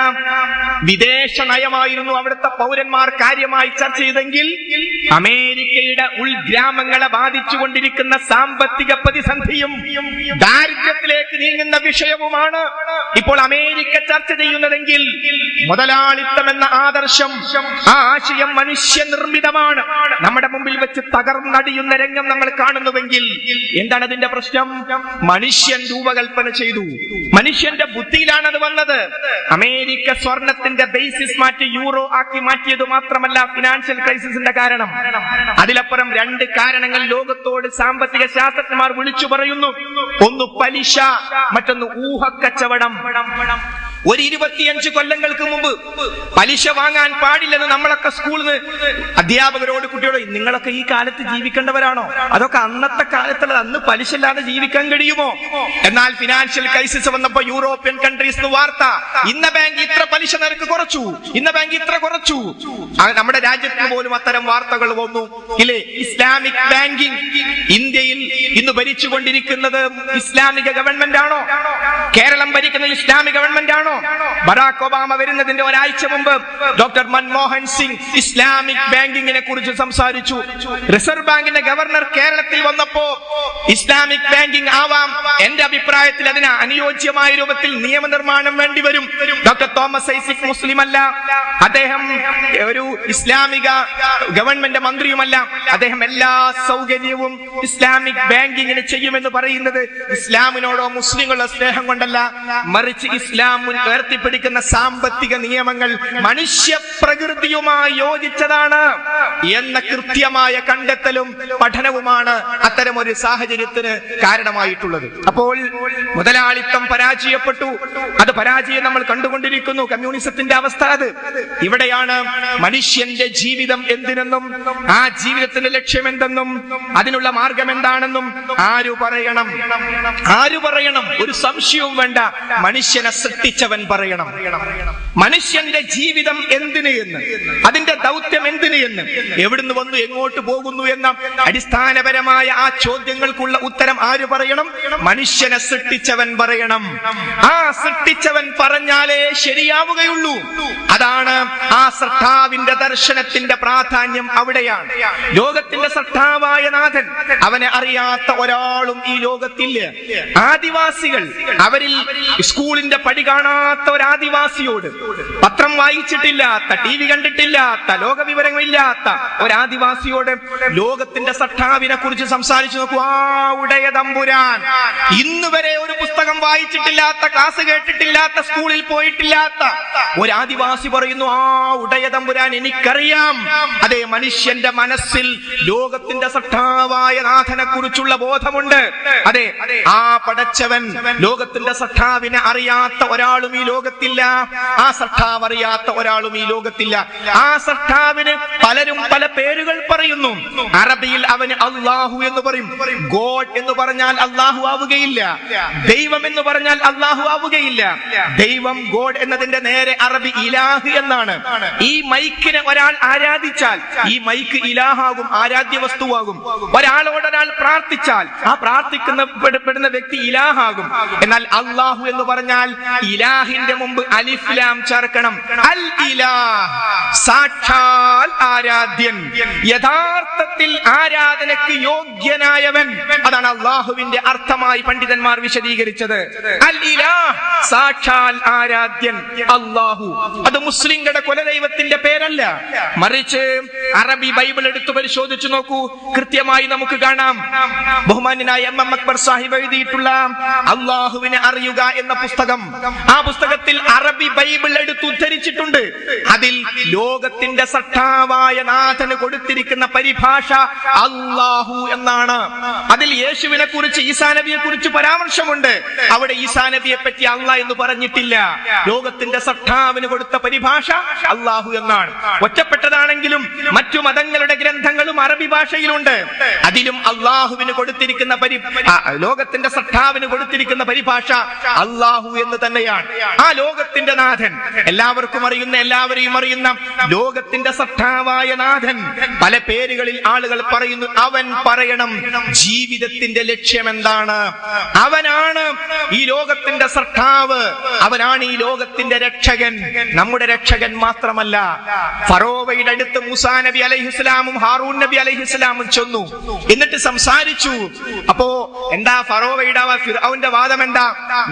വിദേശ നയമായിരുന്നു അവിടുത്തെ പൗരന്മാർ കാര്യമായി ചർച്ച ചെയ്തെങ്കിൽ അമേരിക്കയുടെ ഉൾഗ്രാമങ്ങളെ ബാധിച്ചുകൊണ്ടിരിക്കുന്ന സാമ്പത്തിക പ്രതിസന്ധിയും ദാരിദ്ര്യത്തിലേക്ക് നീങ്ങുന്ന വിഷയവുമാണ് ഇപ്പോൾ അമേരിക്ക ചർച്ച ചെയ്യുന്നതെങ്കിൽ മുതലാളിത്തം എന്ന ആദർശം, ആ ആശയം മനുഷ്യനിർമ്മിതമാണ്. നമ്മുടെ മുമ്പിൽ വെച്ച് തകർന്നടിയുന്ന രംഗം നമ്മൾ കാണുന്നുവെങ്കിൽ എന്താണ് അതിന്റെ പ്രശ്നം? മനുഷ്യൻ രൂപകൽപ്പന ചെയ്തു, മനുഷ്യന്റെ ബുദ്ധിയിലാണ് അത് വന്നത്. അമേരിക്ക സ്വർണത്തിന്റെ ബേസിസ് മാറ്റി യൂറോ ആക്കി മാറ്റിയത് മാത്രമല്ല ഫിനാൻഷ്യൽ ക്രൈസിസിന്റെ കാരണം. അതിലപ്പുറം രണ്ട് കാരണങ്ങൾ ലോകത്തോട് സാമ്പത്തിക ശാസ്ത്രജ്ഞന്മാർ വിളിച്ചു പറയുന്നു. ഒന്ന് പലിശ, മറ്റൊന്ന് ഊഹക്കച്ചവടം. ഒരു 25 കൊല്ലങ്ങൾക്ക് മുമ്പ് പലിശ വാങ്ങാൻ പാടില്ലെന്ന് നമ്മളൊക്കെ സ്കൂളിൽ നിന്ന് അധ്യാപകരോട് കുട്ടിയോട്, നിങ്ങളൊക്കെ ഈ കാലത്ത് ജീവിക്കേണ്ടവരാണോ? അതൊക്കെ അന്നത്തെ കാലത്തുള്ളത്. അന്ന് പലിശ ഇല്ലാതെ ജീവിക്കാൻ കഴിയുമോ? എന്നാൽ ഫിനാൻഷ്യൽ ക്രൈസിസ് വന്നപ്പോ യൂറോപ്യൻ കൺട്രീസ് വാർത്ത, ഇന്ന ബാങ്ക് ഇത്ര പലിശ നിരക്ക് കുറച്ചു, ഇന്ന ബാങ്ക് ഇത്ര കുറച്ചു. നമ്മുടെ രാജ്യത്തിന് പോലും അത്തരം വാർത്തകൾ വന്നു ഇല്ലേ? ഇസ്ലാമിക് ബാങ്കിങ് ഇന്ത്യയിൽ ഇന്ന് ഭരിച്ചുകൊണ്ടിരിക്കുന്നത് ഇസ്ലാമിക ഗവൺമെന്റ് ആണോ? കേരളം ഭരിക്കുന്ന ഇസ്ലാമിക ഗവൺമെന്റ് ആണോ? ബറാക് ഒബാമ വരുന്നതിന്റെ ഒരാഴ്ച മുമ്പ് ഡോക്ടർ മൻമോഹൻ സിംഗ് ഇസ്ലാമിക് ബാങ്കിങ്ങിനെ കുറിച്ച് സംസാരിച്ചു. റിസർവ് ബാങ്കിന്റെ ഗവർണർ കേരളത്തിൽ വന്നപ്പോ ഇസ്ലാമിക് ബാങ്കിങ് ആവാം, എന്റെ അഭിപ്രായത്തിൽ അതിന് അനുയോജ്യമായ രൂപത്തിൽ നിയമനിർമ്മാണം വേണ്ടിവരും. ഡോക്ടർ തോമസ് ഐസക് മുസ്ലിം അല്ല, അദ്ദേഹം ഒരു ഇസ്ലാമിക ഗവൺമെന്റ് മന്ത്രിയുമല്ല. അദ്ദേഹം എല്ലാ സൗകര്യവും ഇസ്ലാമിക് ബാങ്കിങ്ങിന് ചെയ്യുമെന്ന് പറയുന്നത് ഇസ്ലാമിനോടോ മുസ്ലിങ്ങളോ സ്നേഹം കൊണ്ടല്ല, മറിച്ച് ഇസ്ലാം ഉയർത്തിപ്പിടിക്കുന്ന സാമ്പത്തിക നിയമങ്ങൾ മനുഷ്യ പ്രകൃതിയുമായി യോജിച്ചതാണ് എന്ന കൃത്യമായ കണ്ടെത്തലും പഠനവുമാണ് അത്തരം ഒരു സാഹചര്യത്തിന് കാരണമായിട്ടുള്ളത്. അപ്പോൾ മുതലാളിത്തം പരാജയപ്പെട്ടു. അത് പരാജയം നമ്മൾ കണ്ടുകൊണ്ടിരിക്കുന്നു. കമ്മ്യൂണിസത്തിന്റെ അവസ്ഥ അത്. ഇവിടെയാണ് മനുഷ്യന്റെ ജീവിതം എന്തിനെന്നും ആ ജീവിതത്തിന്റെ ലക്ഷ്യം എന്തെന്നും അതിനുള്ള മാർഗം എന്താണെന്നും ആരു പറയണം? ഒരു സംശയവും വേണ്ട. മനുഷ്യനെ സൃഷ്ടിച്ചവൻ പറയണം. മനുഷ്യന്റെ ജീവിതം എന്തിന് എന്ന്, അതിന്റെ ദൗത്യം എന്തിന് എന്ന്, എവിടുന്ന് വന്നു എങ്ങോട്ട് പോകുന്നു എന്ന അടിസ്ഥാനപരമായ ആ ചോദ്യങ്ങൾക്കുള്ള ഉത്തരം ആര് പറയണം? മനുഷ്യനെ സൃഷ്ടിച്ചവൻ പറയണം. ആ സൃഷ്ടിച്ചവൻ പറഞ്ഞാലേ ശരിയാവുകയുള്ളൂ. അതാണ് ആ സൃഷ്ടാവിന്റെ ദർശനത്തിന്റെ പ്രാധാന്യം. അവിടെയാണ് ലോകത്തിന്റെ സൃഷ്ടാവായ നാഥൻ, അവനെ അറിയാത്ത ഒരാളും ഈ ലോകത്തില്ല. ആദിവാസികൾ, അവരിൽ സ്കൂളിന്റെ പടി കാണാത്ത ഒരു ആദിവാസിയോട്, പത്രം വായിച്ചിട്ടില്ലാത്ത, TV കണ്ടിട്ടില്ലാത്ത, ലോകവിവരങ്ങളില്ലാത്ത ഒരു ആദിവാസിയോട് ലോകത്തിന്റെ സൃഷ്ടാവിനെ കുറിച്ച് സംസാരിച്ചു നോക്കൂ. ആ ഉടയ തമ്പുരാൻ, ഇന്ന് വരെ ഒരു പുസ്തകം വായിച്ചിട്ടില്ലാത്ത, ക്ലാസ് കേട്ടിട്ടില്ലാത്ത, സ്കൂളിൽ പോയിട്ടില്ലാത്ത ഒരു ആദിവാസി പറയുന്നു, ആ ഉടയ തമ്പുരാൻ എനിക്കറിയാം. അതേ, മനുഷ്യന്റെ മനസ്സിൽ ലോകത്തിന്റെ സൃഷ്ടാവായ നാഥനെ കുറിച്ചുള്ള ബോധമുണ്ട്. അതെ, ആ പടച്ചവൻ, ലോകത്തിന്റെ സൃഷ്ടാവിനെ അറിയാത്ത ഒരാളും ഈ ലോകത്തില്ല. ആ സൃഷ്ടാവ് അറിയാത്ത ഒരാളും ഈ ലോകത്തില്ല. ആ സൃഷ്ടാവിന് പലരും പല പേരുകൾ പറയുന്നു. അറബിയിൽ അവന് അല്ലാഹു എന്ന് പറയും. ഗോഡ് എന്ന് പറഞ്ഞാൽ അല്ലാഹു ആവുകയില്ല. ദൈവം എന്ന് പറഞ്ഞാൽ അല്ലാഹു ആവുകയില്ല. ദൈവം, ഗോഡ് എന്നതിന്റെ നേരെ അറബി ഇലാഹ് എന്നാണ്. ഈ മൈക്കിനെ ഒരാൾ ആരാധിച്ചാൽ ഈ മൈക്ക് ഇലാഹാകും, ആരാധ്യ വസ്തുവാകും. ഒരാളോട് ഒരാൾ പ്രാർത്ഥിച്ചാൽ ആ പ്രാർത്ഥിക്കുന്ന വ്യക്തി ഇലാഹാകും. എന്നാൽ അല്ലാഹു എന്ന് പറഞ്ഞാൽ ഇലാഹിന്റെ മുമ്പ് അലിഫ് ലാം ചേർക്കണം. അൽ ഇലാഹ്, സാക്ഷാൽ ആരാധ്യൻ, യഥാർത്ഥത്തിൽ ആരാധനയ്ക്ക് യോഗ്യനായവൻ. അതാണ് അല്ലാഹുവിന്റെ അർത്ഥമായി പണ്ഡിതന്മാർ വിശദീകരിച്ചത്. അൽ ഇലാഹ്, സാക്ഷാൽ ആരാധ്യൻ അല്ലാഹു. അത് മുസ്ലിങ്ങളുടെ കുലദൈവത്തിന്റെ പേരല്ല, മറിച്ച് അറബി ബൈബിൾ എടുത്തു പരിശോധിച്ചു നോക്കൂ. കൃത്യമായി നമുക്ക് കാണാം. ബഹുമാന്യനായ MM അക്ബർ സാഹിബ് എഴുതിയിട്ടുള്ള അല്ലാഹുവിനെ അറിയുക എന്ന പുസ്തകം, ആ പുസ്തകത്തിൽ അറബി ബൈബിൾ എടുത്ത് ഉദ്ധരിച്ചിട്ടുണ്ട്. അതിൽ ലോകത്തിന്റെ സൃഷ്ടാവായ നാഥന് കൊടുത്തിരിക്കുന്ന പരിഭാഷ അല്ലാഹു എന്നാണ്. അതിൽ യേശുവിനെ കുറിച്ച്, ഈസാ നബിയെ കുറിച്ച് പരാമർശമുണ്ട്. അവിടെ ഈസാ നബിയെ പറ്റി അല്ലാഹ് എന്ന് പറഞ്ഞിട്ടില്ല. ലോകത്തിന്റെ സൃഷ്ടാവിന് കൊടുത്ത പരിഭാഷ അല്ലാഹു എന്നാണ്. ഒറ്റപ്പെട്ടതാണെങ്കിലും മറ്റു മതങ്ങളുടെ ഗ്രന്ഥങ്ങളും അറബി ഭാഷയിലുണ്ട്. അതിലും അല്ലാഹുവിന് കൊടുത്തിരിക്കുന്ന ലോകത്തിന്റെ സൃഷ്ടാവിന് കൊടുത്തിരിക്കുന്ന പരിഭാഷ അല്ലാഹു എന്ന് തന്നെയാണ്. ആ ലോകത്തിന്റെ നാഥൻ, എല്ലാവർക്കും അറിയുന്ന, എല്ലാവരെയും അറിയുന്ന ലോകത്തിന്റെ സത്താവായ നാഥൻ. പല പേരുകളിൽ ആളുകൾ പറയുന്നു. അവൻ പറയണം ജീവിതത്തിന്റെ ലക്ഷ്യം എന്താണ്. അവനാണ് ഈ ലോകത്തിന്റെ സത്താവ്, അവനാണ് ഈ ലോകത്തിന്റെ രക്ഷകൻ. നമ്മുടെ രക്ഷകൻ മാത്രമല്ല, ഫറോവയുടെ അടുത്ത് മൂസാ നബി അലൈഹിസ്സലാമും ഹാറൂൻ നബി അലൈഹിസ്സലാമും ചെന്നു. എന്നിട്ട് സംസാരിച്ചു. അപ്പോ എന്താ ഫറോവയുടെ ഫിർഔന്റെ വാദം എന്താ?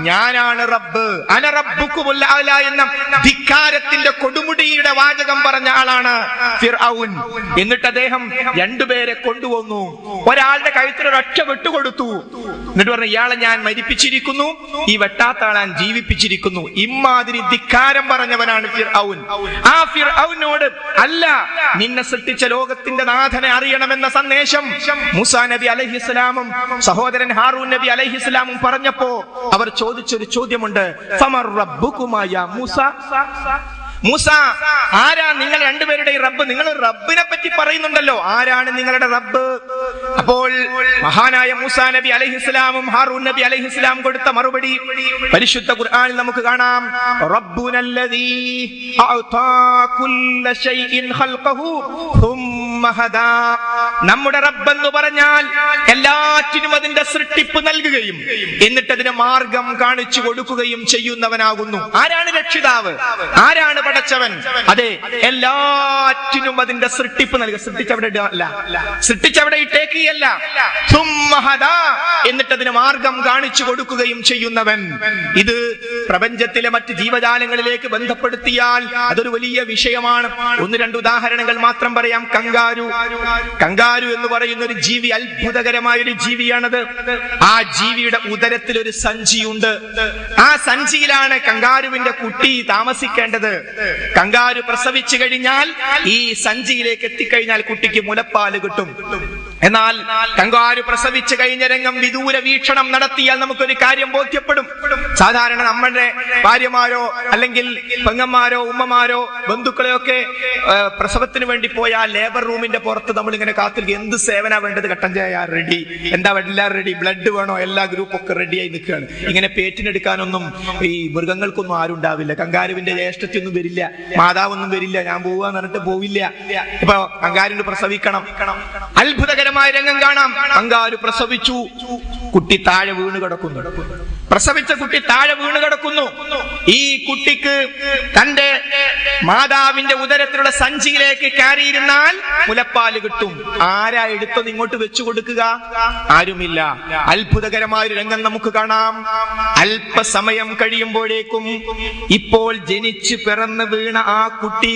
ഞാനാണ് റബ്ബ്, അന റബ്ബുക്കുമുൽ അഅ്ല എന്ന ധിക്കാരത്തിന്റെ കൊടുമുടിയുടെ വാചകം പറഞ്ഞ ആളാണ് ഫിർഔൻ. എന്നിട്ട് അദ്ദേഹം രണ്ടുപേരെ കൊണ്ടുവന്നു. ഒരാളുടെ കഴുത്തിൽ ഒരൊറ്റ വെട്ടുകൊടുത്തു. എന്നിട്ട് പറഞ്ഞു, ഇയാളെ ഞാൻ മരിപ്പിച്ചിരിക്കുന്നു, ഈ വെട്ടാത്ത ആളെ ഞാൻ ജീവിപ്പിച്ചിരിക്കുന്നു. ഇമ്മാതിരി ധിക്കാരം പറഞ്ഞവനാണ് ഫിർഔൻ. ആ ഫിർഔനോട് അല്ല, നിന്നെ സൃഷ്ടിച്ച ലോകത്തിന്റെ നാഥനെ അറിയണമെന്ന സന്ദേശം മൂസാ നബി അലൈഹിസ്സലാമും സഹോദരൻ ഹാറൂൻ നബി അലൈഹിസ്സലാമും പറഞ്ഞപ്പോ അവർ ചോദിച്ചൊരു ചോദ്യമുണ്ട്. ഫമർ റബ്ബുകുമാ യാ മൂസ? മൂസ, ആരാ നിങ്ങൾ രണ്ടുപേരുടെ റബ്ബ്? നിങ്ങൾ റബ്ബിനെ പറ്റി പറയുന്നുണ്ടല്ലോ, ആരാണ് നിങ്ങളുടെ റബ്ബ്? അപ്പോൾ മഹാനായ മൂസാ നബി അലൈഹിസ്സലാമും ഹാറൂൻ നബി അലൈഹിസ്സലാം കൊടുത്ത മറുപടി പരിശുദ്ധ ഖുർആനിൽ നമുക്ക് കാണാം. റബ്ബുനല്ലദീ അഅതാ കുല്ല ശൈഇൻ ഖൽഖഹു സുമ്മ ഹദാ. നമ്മുടെ റബ്ബ് എന്ന് പറഞ്ഞാൽ എല്ലാറ്റിനും അതിന്റെ സൃഷ്ടിപ്പ് നൽകുകയും എന്നിട്ട് അതിന് മാർഗം കാണിച്ചു കൊടുക്കുകയും ചെയ്യുന്നവനാകുന്നു. ആരാണ് രക്ഷിതാവ്? ആരാണ് പടച്ചവൻ? അതെ, എല്ലാറ്റിനും അതിന്റെ സൃഷ്ടിപ്പ് നൽകുക. സൃഷ്ടിച്ചവിടെ ഇട്ടേക്കുകയല്ല, എന്നിട്ട് അതിന് മാർഗം കാണിച്ചു കൊടുക്കുകയും ചെയ്യുന്നവൻ. ഇത് പ്രപഞ്ചത്തിലെ മറ്റ് ജീവജാലങ്ങളിലേക്ക് ബന്ധപ്പെടുത്തിയാൽ അതൊരു വലിയ വിഷയമാണ്. ഒന്ന് രണ്ട് ഉദാഹരണങ്ങൾ മാത്രം പറയാം. കങ്കാരു എന്ന് പറയുന്ന ഒരു ജീവി, അത്ഭുതകരമായ ഒരു ജീവിയാണത്. ആ ജീവിയുടെ ഉദരത്തിൽ ഒരു സഞ്ചിയുണ്ട്. ആ സഞ്ചിയിലാണ് കങ്കാരുവിന്റെ കുട്ടി താമസിക്കേണ്ടത്. കങ്കാരു പ്രസവിച്ചു കഴിഞ്ഞാൽ ഈ സഞ്ചിയിലേക്ക് എത്തിക്കഴിഞ്ഞാൽ കുട്ടിക്ക് മുലപ്പാല് കിട്ടും. എന്നാൽ കങ്കാരു പ്രസവിച്ചു കഴിഞ്ഞ രംഗം വിദൂര വീക്ഷണം നടത്തിയാൽ നമുക്കൊരു കാര്യം ബോധ്യപ്പെടും. സാധാരണ നമ്മുടെ ഭാര്യമാരോ അല്ലെങ്കിൽ പെങ്ങന്മാരോ ഉമ്മമാരോ ബന്ധുക്കളെയൊക്കെ പ്രസവത്തിന് വേണ്ടി പോയാൽ ലേബർ റൂമിന്റെ പുറത്ത് നമ്മൾ ഇങ്ങനെ കാത്തിരിക്കും. എന്ത് സേവന വേണ്ടത്? കട്ടൻ ചായ റെഡി, എന്താ എല്ലാം റെഡി, ബ്ലഡ് വേണോ, എല്ലാ ഗ്രൂപ്പൊക്കെ റെഡിയായി നിൽക്കുകയാണ്. ഇങ്ങനെ പേറ്റിനെടുക്കാനൊന്നും ഈ മൃഗങ്ങൾക്കൊന്നും ആരും ഉണ്ടാവില്ല. കങ്കാരുവിന്റെ ജ്യേഷ്ഠത്തൊന്നും വരില്ല, മാതാവൊന്നും വരില്ല. ഞാൻ പോവാന്ന് പറഞ്ഞിട്ട് പോവില്ല. ഇപ്പൊ കങ്കാരുവിന് പ്രസവിക്കണം. അത്ഭുതകരമായ രംഗം കാണാം. കങ്കാരു പ്രസവിച്ചു, കുട്ടി താഴെ വീണ് കിടക്കുന്നു. പ്രസവിച്ച കുട്ടി താഴെ വീണ് കിടക്കുന്നു. ഈ കുട്ടിക്ക് തന്റെ മാതാവിന്റെ ഉദരത്തിലുള്ള സഞ്ചിയിലേക്ക് കയറിയിരുന്നാൽ മുലപ്പാല് കിട്ടും. ആരാ എടുത്തത് ഇങ്ങോട്ട് വെച്ചു കൊടുക്കുക? ആരുമില്ല. അത്ഭുതകരമായ ഒരു രംഗം നമുക്ക് കാണാം. അല്പസമയം കഴിയുമ്പോഴേക്കും ഇപ്പോൾ ജനിച്ച് പിറന്ന് വീണ ആ കുട്ടി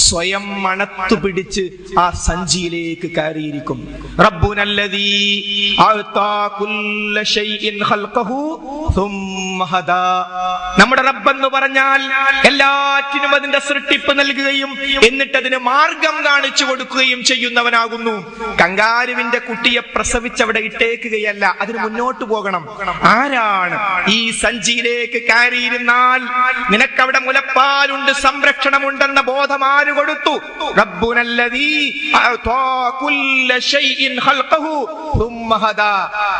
സ്വയം മണത്തു പിടിച്ച് ആ സഞ്ചിയിലേക്ക് കയറിയിരിക്കും. റബ്ബുനല്ലദീ അഅതാ കുല്ല ശൈഇൻ ഖൽഖഹു സുമ്മ ഹദാ. നമ്മുടെ റബ്ബെന്ന് പറഞ്ഞാൽ എല്ലാറ്റിനും അതിന്റെ സൃഷ്ടിപ്പ് നൽകുകയും എന്നിട്ട് അതിന് മാർഗം കാണിച്ചു കൊടുക്കുകയും ചെയ്യുന്നവനാകുന്നു. കങ്കാരുവിന്റെ കുട്ടിയെ പ്രസവിച്ചവിടെ ഇട്ടേക്കുകയല്ല, അതിന് മുന്നോട്ട് പോകണം. ആരാണ് ഈ സഞ്ചിയിലേക്ക് കയറിയിരുന്നാൽ നിനക്കവിടെ മുലപ്പാലുണ്ട്, സംരക്ഷണമുണ്ടെന്ന ബോധം ആര് കൊടുത്തു? റബ്ബുനല്ലദീ അഅതാ കുല്ല ശൈഇൻ ഖൽഖഹു സുമ്മ ഹദാ.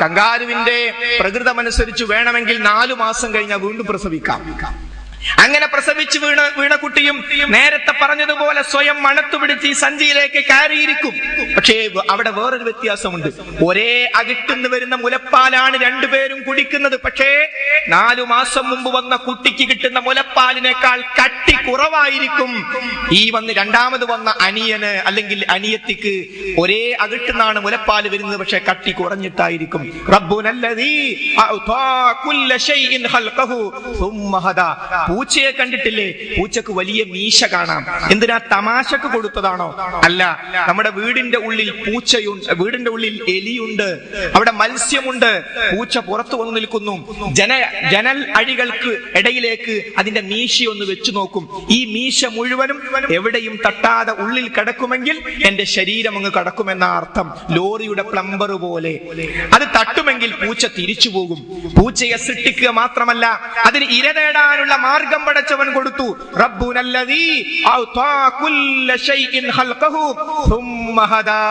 കങ്കാരുവിന്റെ പ്രകൃതമനുസരിച്ച് വേണമെങ്കിൽ 4 മാസം കഴിഞ്ഞാൽ വീണ്ടും പ്രസവിക്കാം. അങ്ങനെ പ്രസവിച്ച് വീണ കുട്ടിയും നേരത്തെ പറഞ്ഞതുപോലെ സ്വയം മണത്തു പിടിച്ച് ഈ സഞ്ചിയിലേക്ക് കയറിയിരിക്കും. പക്ഷേ അവിടെ വേറൊരു വ്യത്യാസമുണ്ട്. ഒരേ അകിട്ടുന്ന് വരുന്ന മുലപ്പാലാണ് രണ്ടുപേരും കുടിക്കുന്നത്. പക്ഷേ 4 മാസം മുമ്പ് വന്ന കുട്ടിക്ക് കിട്ടുന്ന മുലപ്പാലിനേക്കാൾ കട്ടി കുറവായിരിക്കും ഈ രണ്ടാമത് വന്ന അനിയന് അല്ലെങ്കിൽ അനിയത്തിക്ക്. ഒരേ അകിട്ടുന്നാണ് മുലപ്പാല് വരുന്നത്, പക്ഷെ കട്ടി കുറഞ്ഞിട്ടായിരിക്കും. റബ്ബുനല്ലദീ അഅതാ കുല്ല ശൈഇൻ ഖൽഖഹു സുമ്മ ഹദാ. പൂച്ചയെ കണ്ടിട്ടില്ലേ? പൂച്ചക്ക് വലിയ മീശ കാണാം. എന്തിനാ? തമാശക്ക് കൊടുത്തതാണോ? അല്ല. നമ്മുടെ വീടിന്റെ ഉള്ളിൽ പൂച്ചയുണ്ട്, വീടിന്റെ ഉള്ളിൽ എലിയുണ്ട്, അവിടെ മത്സ്യമുണ്ട്. പൂച്ച പുറത്തു വന്നു നിൽക്കുന്നു. ജനൽ അഴികൾക്ക് ഇടയിലേക്ക് അതിന്റെ മീശ ഒന്ന് വെച്ചു നോക്കും. ഈ മീശ മുഴുവനും എവിടെയും തട്ടാതെ ഉള്ളിൽ കിടക്കുമെങ്കിൽ എന്റെ ശരീരം അങ്ങ് കിടക്കുമെന്ന അർത്ഥം. ലോറിയുടെ പ്ലംബർ പോലെ അത് തട്ടുമെങ്കിൽ പൂച്ച തിരിച്ചു പോകും. പൂച്ചയെ സൃഷ്ടിക്കുക മാത്രമല്ല, അതിന് ഇര നേടാനുള്ള മാർഗം മാർഗം പടച്ചവൻ കൊടുത്തു. റബ്ബുനല്ലദീ ഔതാ കുല്ല ശൈഇൻ ഖൽഖഹു സുമ്മ ഹദാ.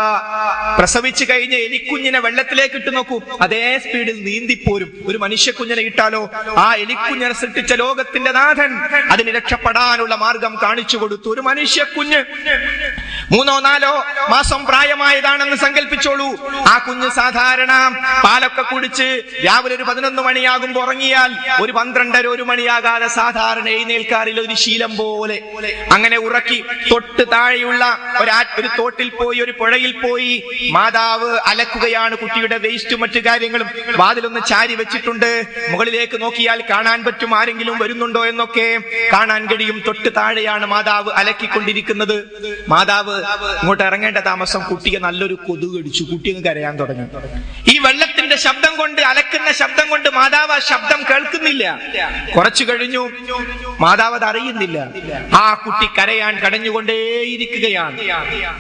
പ്രസവിച്ചു കഴിഞ്ഞ എലിക്കുഞ്ഞിനെ വെള്ളത്തിലേക്ക് ഇട്ട് നോക്കൂ, അതേ സ്പീഡിൽ നീന്തിപ്പോരും. ഒരു മനുഷ്യക്കുഞ്ഞിനെ ഇട്ടാലോ? ആ എലിക്കുഞ്ഞിനെ സൃഷ്ടിച്ച ലോകത്തിന്റെ നാഥൻ അതിന് രക്ഷപ്പെടാനുള്ള മാർഗം കാണിച്ചു കൊടുത്തു. ഒരു മനുഷ്യക്കുഞ്ഞ് 3-4 മാസം പ്രായമായതാണെന്ന് സങ്കല്പിച്ചോളൂ. ആ കുഞ്ഞ് സാധാരണ പാലൊക്കെ കുടിച്ച് രാവിലെ ഒരു 11 മണിയാകുമ്പോ ഉറങ്ങിയാൽ ഒരു 12-1 മണിയാകാതെ സാധാരണ എഴുന്നേൽക്കാറില്ല, ഒരു ശീലം പോലെ. അങ്ങനെ ഉറക്കി തൊട്ട് താഴെയുള്ള ഒരു തോട്ടിൽ പോയി, ഒരു പുഴയിൽ പോയി മാതാവ് അലക്കുകയാണ്. കുട്ടിയുടെ വേസ്റ്റും മറ്റു കാര്യങ്ങളും വാതിലൊന്ന് ചാരി വെച്ചിട്ടുണ്ട്. മുകളിലേക്ക് നോക്കിയാൽ കാണാൻ പറ്റും ആരെങ്കിലും വരുന്നുണ്ടോ എന്നൊക്കെ കാണാൻ കഴിയും. തൊട്ട് താഴെയാണ് മാതാവ് അലക്കിക്കൊണ്ടിരിക്കുന്നത്. മാതാവ് ഇങ്ങോട്ട് ഇറങ്ങേണ്ട താമസം കുട്ടിയെ നല്ലൊരു കൊതുക് കടിച്ചു. കുട്ടി അങ്ങ് കരയാൻ തുടങ്ങി. ഈ വെള്ളത്തിന്റെ ശബ്ദം കൊണ്ട്, അലക്കുന്ന ശബ്ദം കൊണ്ട് മാതാവ് ആ ശബ്ദം കേൾക്കുന്നില്ല. കുറച്ചു കഴിഞ്ഞു, മാതാവ് അത് അറിയുന്നില്ല. ആ കുട്ടി കരയാൻ കടഞ്ഞുകൊണ്ടേയിരിക്കുകയാണ്.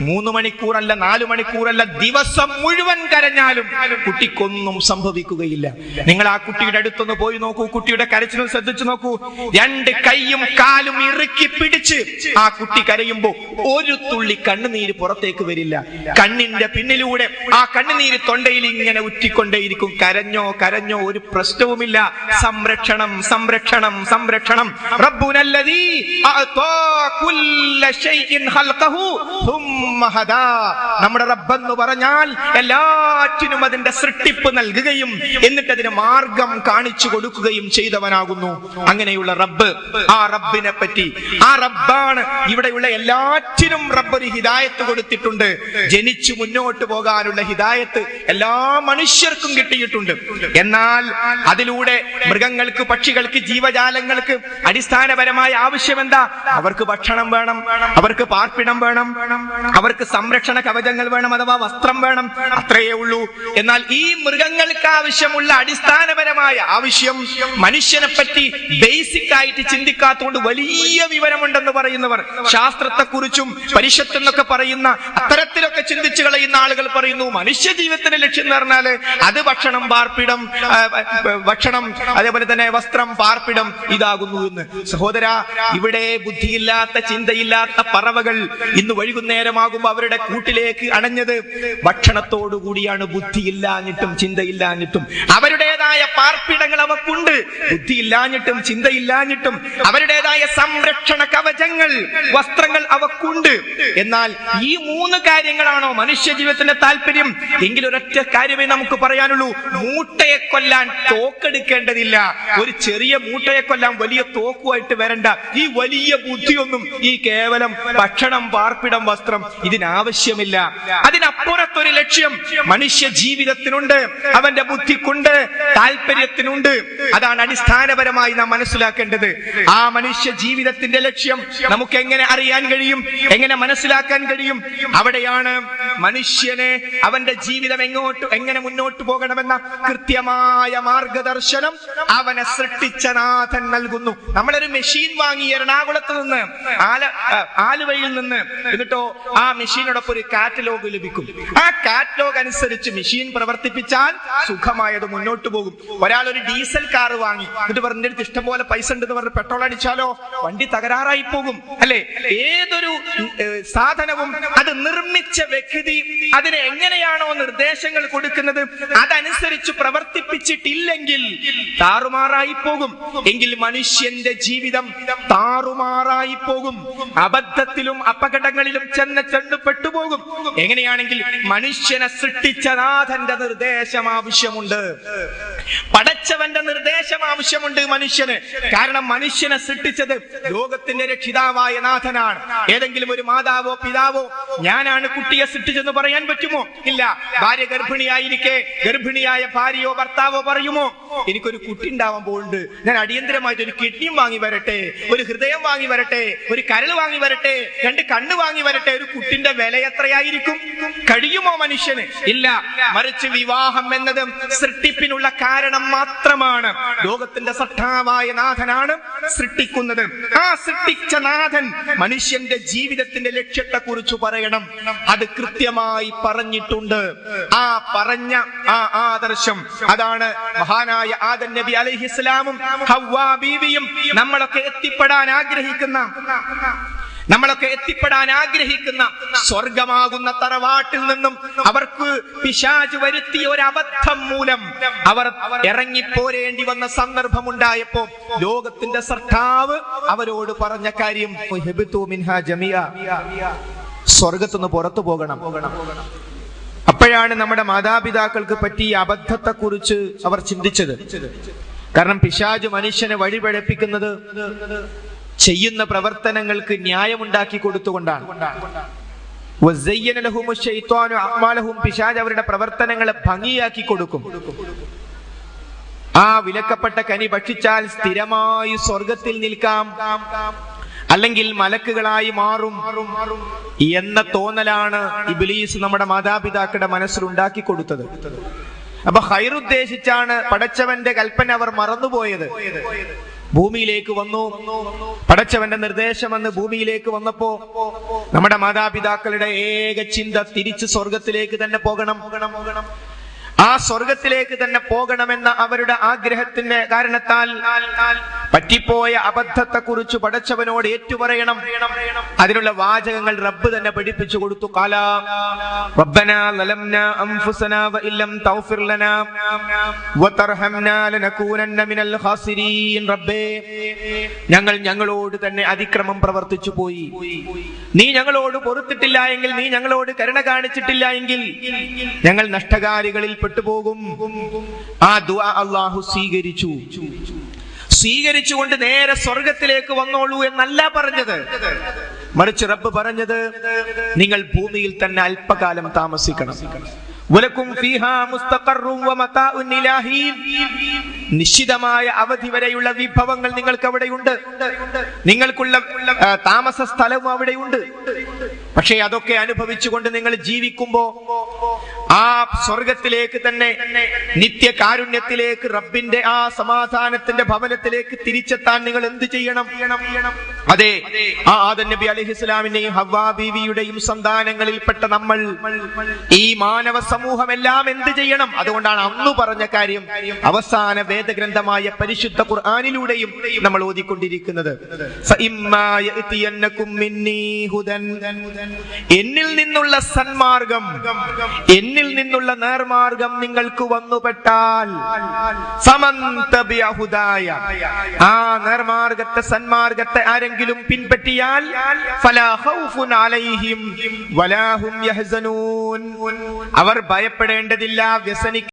3 മണിക്കൂറല്ല, 4 മണിക്കൂറല്ല, ദിവസം മുഴുവൻ കരഞ്ഞാലും കുട്ടിക്കൊന്നും സംഭവിക്കുകയില്ല. നിങ്ങൾ ആ കുട്ടിയുടെ അടുത്തൊന്ന് പോയി നോക്കൂ, കുട്ടിയുടെ കരച്ചിലും ശ്രദ്ധിച്ചു നോക്കൂ. 2 കൈയും കാലും ഇറുക്കി പിടിച്ച് ആ കുട്ടി കരയുമ്പോ ഒരു തുള്ളി കണ്ണുനീര് പുറത്തേക്ക് വരില്ല. കണ്ണിന്റെ പിന്നിലൂടെ ആ കണ്ണുനീര് തൊണ്ടയിൽ ഇങ്ങനെ ഉറ്റിക്കൊണ്ടേയിരിക്കും. കരഞ്ഞോ കരഞ്ഞോ ഒരു പ്രശ്നവുമില്ല. സംരക്ഷണം, സംരക്ഷണം, സംരക്ഷണം. റബ്ബുനല്ലദീ അഅതാ കുല്ല ശൈഇൻ ഖൽഖഹു സുമ്മ ഹദാ. നമ്മുടെ റബ്ബെന്ന് പറഞ്ഞാൽ എല്ലാറ്റിനും അതിന്റെ സൃഷ്ടിപ്പ് നൽകുകയും എന്നിട്ട് അതിന് മാർഗം കാണിച്ചു കൊടുക്കുകയും ചെയ്തവനാകുന്നു. അങ്ങനെയുള്ള റബ്ബ്, ആ റബ്ബിനെ പറ്റി, ആ റബ്ബാണ് ഇവിടെയുള്ള എല്ലാറ്റിനും റബ്ബ് ഹിദായത്ത് കൊടുത്തിട്ടുണ്ട്. ജനിച്ചു മുന്നോട്ട് പോകാനുള്ള ഹിദായത്ത് എല്ലാ മനുഷ്യർക്കും കിട്ടിയിട്ടുണ്ട്. എന്നാൽ അതിലൂടെ മൃഗങ്ങൾക്ക്, പക്ഷികൾക്ക്, ജീവജാലങ്ങൾക്ക് അടിസ്ഥാനപരമായ ആവശ്യം എന്താ? അവർക്ക് ഭക്ഷണം വേണം, അവർക്ക് പാർപ്പിടം വേണം, അവർക്ക് സംരക്ഷണ കവചങ്ങൾ വേണം, അഥവാ വസ്ത്രം വേണം. അത്രയേ ഉള്ളൂ. എന്നാൽ ഈ മൃഗങ്ങൾക്ക് ആവശ്യമുള്ള അടിസ്ഥാനപരമായ ആവശ്യം മനുഷ്യനെ പറ്റി ബേസിക് ആയിട്ട് ചിന്തിക്കാത്തതുകൊണ്ട് വലിയ വിവരമുണ്ടെന്ന് പറയുന്നവർ, ശാസ്ത്രത്തെക്കുറിച്ചും പരിഷത്ത് എന്നൊക്കെ പറയുന്ന അത്തരത്തിലൊക്കെ ചിന്തിച്ചു കളയുന്ന ആളുകൾ പറയുന്നു മനുഷ്യ ജീവിതത്തിന്റെ ലക്ഷ്യം എന്ന് പറഞ്ഞാല് അത് ഭക്ഷണം, പാർപ്പിടം, ഭക്ഷണം, അതേപോലെ തന്നെ വസ്ത്രം, പാർപ്പിടം ഇതാകുന്നു എന്ന്. സഹോദര, ഇവിടെ ബുദ്ധിയില്ലാത്ത, ചിന്തയില്ലാത്ത പറവകൾ ഇന്ന് വൈകുന്നേരമാകുമ്പോൾ അവരുടെ കൂട്ടിലേക്ക് അണഞ്ഞത് ഭക്ഷണത്തോടു കൂടിയാണ്. ബുദ്ധിയില്ലാഞ്ഞിട്ടും ചിന്തയില്ലാഞ്ഞിട്ടും അവരുടേതായ പാർപ്പിടങ്ങൾ അവക്കുണ്ട്. ബുദ്ധിയില്ലാഞ്ഞിട്ടും ചിന്തയില്ലാഞ്ഞിട്ടും അവരുടേതായ സംരക്ഷണ കവചങ്ങൾ, വസ്ത്രങ്ങൾ അവക്കുണ്ട്. എന്നാൽ ഈ 3 കാര്യങ്ങളാണോ മനുഷ്യ ജീവിതത്തിന്റെ താല്പര്യം? എങ്കിൽ ഒരൊറ്റ കാര്യമേ നമുക്ക് പറയാനുള്ളൂ. മൂട്ടയെ കൊല്ലാൻ തോക്കെടുക്കേണ്ടതില്ല. ഒരു ചെറിയ മൂട്ടയെ കൊല്ലാൻ വലിയ തോക്കുമായിട്ട് വരണ്ട. ഈ വലിയ ബുദ്ധിയൊന്നും ഈ കേവലം ഭക്ഷണം, പാർപ്പിടം, വസ്ത്രം ഇതിനാവശ്യമില്ല. അതിനപ്പുറത്തൊരു ലക്ഷ്യം മനുഷ്യ ജീവിതത്തിനുണ്ട്, അവന്റെ ബുദ്ധിക്കുണ്ട്, താല്പര്യത്തിനുണ്ട്. അതാണ് അടിസ്ഥാനപരമായി നാം മനസ്സിലാക്കേണ്ടത്. ആ മനുഷ്യ ജീവിതത്തിന്റെ ലക്ഷ്യം നമുക്ക് എങ്ങനെ അറിയാൻ കഴിയും, എങ്ങനെ മനസ്സിലാക്കാൻ കഴിയും? അവിടെയാണ് മനുഷ്യനെ അവന്റെ ജീവിതം എങ്ങനെ മുന്നോട്ട് പോകണമെന്ന കൃത്യമായ മാർഗദർശനം അവനെ സൃഷ്ടിച്ച നാഥൻ നൽകുന്നു. നമ്മളൊരു മെഷീൻ വാങ്ങി എറണാകുളത്ത് നിന്ന്, ആലുവയിൽ നിന്ന്, എന്നിട്ടോ ആ മെഷീനോടൊപ്പം ഒരു കാറ്റലോഗ് ലഭിക്കും. ആ കാറ്റലോഗ് അനുസരിച്ച് മെഷീൻ പ്രവർത്തിപ്പിച്ചാൽ സുഖമായത് മുന്നോട്ട് പോകും. ഒരാൾ ഒരു ഡീസൽ കാർ വാങ്ങി, എന്നിട്ട് പറഞ്ഞ അടുത്ത് ഇഷ്ടം പോലെ പൈസ ഉണ്ടെന്ന് പറഞ്ഞ് പെട്രോൾ അടിച്ചാലോ വണ്ടി തകരാറായി പോകും, അല്ലെ? ഏതൊരു സാധനവും അത് നിർമ്മിച്ച വ്യക്തി അതിന് എങ്ങനെയാണോ നിർദ്ദേശങ്ങൾ കൊടുക്കുന്നത് അതനുസരിച്ച് പ്രവർത്തിപ്പിച്ചിട്ടില്ലെങ്കിൽ താറുമാറായി പോകും. എങ്കിൽ മനുഷ്യന്റെ ജീവിതം താറുമാറായി പോകും. അബദ്ധത്തിലും അപകടങ്ങളിലും ചെന്ന് പെട്ടുപോകും. എങ്ങനെയാണെങ്കിൽ മനുഷ്യനെ സൃഷ്ടിച്ച നാഥന്റെ നിർദ്ദേശം ആവശ്യമുണ്ട്, പടച്ചവന്റെ നിർദ്ദേശം ആവശ്യമുണ്ട് മനുഷ്യന്. കാരണം മനുഷ്യനെ സൃഷ്ടിച്ചത് ലോകത്തിന്റെ രക്ഷിതാവായ നാഥനാണ്. ഏതെങ്കിലും ഒരു മാതാവോ പിതാവോ ഞാനാണ് കുട്ടിയെ സൃഷ്ടിച്ചെന്ന് പറയാൻ പറ്റുമോ? ഇല്ല. ഭാര്യ ഗർഭിണിയായിരിക്കെ ഗർഭിണിയായ ഭാര്യയോ ഭർത്താവോ പറയുമോ എനിക്കൊരു കുട്ടി ഉണ്ടാവാൻ പോകുന്നുണ്ട്, ഞാൻ അടിയന്തരമായിട്ട് ഒരു കിഡ്നിയും വാങ്ങി വരട്ടെ, ഒരു ഹൃദയം വാങ്ങി വരട്ടെ, ഒരു കരൾ വാങ്ങി വരട്ടെ, 2 കണ്ണ് വാങ്ങി വരട്ടെ? ഒരു കുട്ടിന്റെ വില എത്രയായിരിക്കും? കഴിയുമോ മനുഷ്യന്? ഇല്ല. മറിച്ച് വിവാഹം എന്നത് സൃഷ്ടിപ്പിനുള്ള കാരണം മാത്രമാണ്. ലോകത്തിന്റെ സൃഷ്ടാവായ നാഥനാണ് സൃഷ്ടിക്കുന്നത്. ആ സൃഷ്ടിച്ച നാഥൻ മനുഷ്യന്റെ ജീവിതത്തിന്റെ ലക്ഷ്യത്തെ കുറിച്ച് പറയണം. അത് കൃത്യമായി പറഞ്ഞിട്ടുണ്ട്. ആ പറഞ്ഞ ആ ആദർശം അതാണ് മഹാനായ ആദം നബി അലൈഹിസ്സലാമും ഹവ്വാ ബീവിയും നമ്മളൊക്കെ എത്തിപ്പെടാൻ ആഗ്രഹിക്കുന്ന സ്വർഗമാകുന്ന തറവാട്ടിൽ നിന്നും അവർക്ക് പിശാച് വരുത്തിയ ഒരു അബദ്ധം മൂലം അവർ ഇറങ്ങിപ്പോരേണ്ടി വന്ന സന്ദർഭമുണ്ടായപ്പോ ലോകത്തിന്റെ സൃഷ്ടാവ് അവരോട് പറഞ്ഞ കാര്യം സ്വർഗത്തുനിന്ന് പുറത്തു പോകണം. അപ്പോഴാണ് നമ്മുടെ മാതാപിതാക്കൾക്ക് പറ്റിയ അബദ്ധത്തെ കുറിച്ച് അവർ ചിന്തിച്ചത്. കാരണം പിശാച് മനുഷ്യനെ വഴിപഴപ്പിക്കുന്നത് ചെയ്യുന്ന പ്രവർത്തനങ്ങൾക്ക് ന്യായമുണ്ടാക്കി കൊടുത്തുകൊണ്ടാണ്. പിശാച് അവരുടെ പ്രവർത്തനങ്ങളെ ഭംഗിയാക്കി കൊടുക്കും. ആ വിലക്കപ്പെട്ട കനി ഭക്ഷിച്ചാൽ സ്ഥിരമായി സ്വർഗത്തിൽ നിൽക്കാം, അല്ലെങ്കിൽ മലക്കുകളായി മാറും എന്ന തോന്നലാണ് ഇബ്ലീസ് നമ്മുടെ മാതാപിതാക്കളുടെ മനസ്സിലുണ്ടാക്കി കൊടുത്തത്. അപ്പൊ ഖൈറുദ്ദേശിച്ചാണ് പടച്ചവന്റെ കൽപ്പന അവർ മറന്നുപോയത്. ഭൂമിയിലേക്ക് വന്നു, പടച്ചവന്റെ നിർദ്ദേശം വന്ന് ഭൂമിയിലേക്ക് വന്നപ്പോ നമ്മുടെ മാതാപിതാക്കളുടെ ഏക ചിന്ത തിരിച്ച് സ്വർഗത്തിലേക്ക് തന്നെ പോകണം. ആ സ്വർഗത്തിലേക്ക് തന്നെ പോകണമെന്ന അവരുടെ ആഗ്രഹത്തിന്റെ കാരണത്താൽ പറ്റിപ്പോയ അബദ്ധത്തെ കുറിച്ച് പടച്ചവനോട് ഏറ്റുപറയണം. അതിനുള്ള വാചകങ്ങൾ റബ്ബ് തന്നെ പഠിപ്പിച്ചു കൊടുത്തു. ഖാലാ റബ്ബനാ ലലംനാ അൻഫുസനാ വഇല്ലം തഗ്ഫിർ ലനാ വതർഹംനാ ലനകൂനന്ന മിനൽ ഖാസിരീൻ. റബ്ബേ, ഞങ്ങളോട് തന്നെ അതിക്രമം പ്രവർത്തിച്ചു പോയി. നീ ഞങ്ങളോട് പൊറുത്തിട്ടില്ല എങ്കിൽ, നീ ഞങ്ങളോട് കരുണ കാണിച്ചിട്ടില്ല എങ്കിൽ ഞങ്ങൾ നഷ്ടകാരികളിൽ പെട്ടുപോകും. ആ ദുആ അല്ലാഹു സ്വീകരിച്ചുകൊണ്ട് നേരെ സ്വർഗത്തിലേക്ക് വന്നോളൂ എന്നല്ല പറഞ്ഞത്. മറിച്ച് റബ്ബ് പറഞ്ഞത്, നിങ്ങൾ ഭൂമിയിൽ തന്നെ അല്പകാലം താമസിക്കണം. വലക്കും ഫീഹാ മുസ്തഖറും വമതാഉൻ ഇലാഹീൻ. നിശ്ചിതമായ അവധി വരെയുള്ള വിഭവങ്ങൾ നിങ്ങൾക്ക് അവിടെയുണ്ട്, നിങ്ങൾക്കുള്ള താമസ സ്ഥലവും അവിടെയുണ്ട്. പക്ഷേ അതൊക്കെ അനുഭവിച്ചുകൊണ്ട് നിങ്ങൾ ജീവിക്കുമ്പോ ആ സ്വർഗത്തിലേക്ക് തന്നെ, നിത്യകാരുണ്യത്തിലേക്ക്, റബ്ബിന്റെ ആ സമാധാനത്തിന്റെ ഭവനത്തിലേക്ക് തിരിച്ചെത്താൻ നിങ്ങൾ എന്ത് ചെയ്യണം? അതെ, ആ ആദം നബി അലൈഹിസ്സലാമിന്റെയും ഹവ്വാ ബീവിയുടെയും സന്താനങ്ങളിൽപ്പെട്ട നമ്മൾ, ഈ മാനവ സമൂഹമെല്ലാം എന്ത് ചെയ്യണം? അതുകൊണ്ടാണ് അന്ന് പറഞ്ഞ കാര്യം അവസാന വേദഗ്രന്ഥമായ പരിശുദ്ധ ഖുർആനിലൂടെയും നമ്മൾ ഓതിക്കൊണ്ടിരിക്കുന്നത്. എന്നിൽ നിന്നുള്ള സന്മാർഗം, എന്നിൽ നിന്നുള്ള നേർമാർഗം നിങ്ങൾക്ക് വന്നുപെട്ടാൽ, ആ നേർമാർഗത്തെ, സന്മാർഗത്തെ ആരെങ്കിലും പിൻപറ്റിയാൽ, ഫലാ ഖൗഫുൻ അലൈഹിം വലാ ഹും യഹ്സനൂൻ, അവർ ഭയപ്പെടേണ്ടതില്ല, വ്യസനിക്കേണ്ടതില്ല.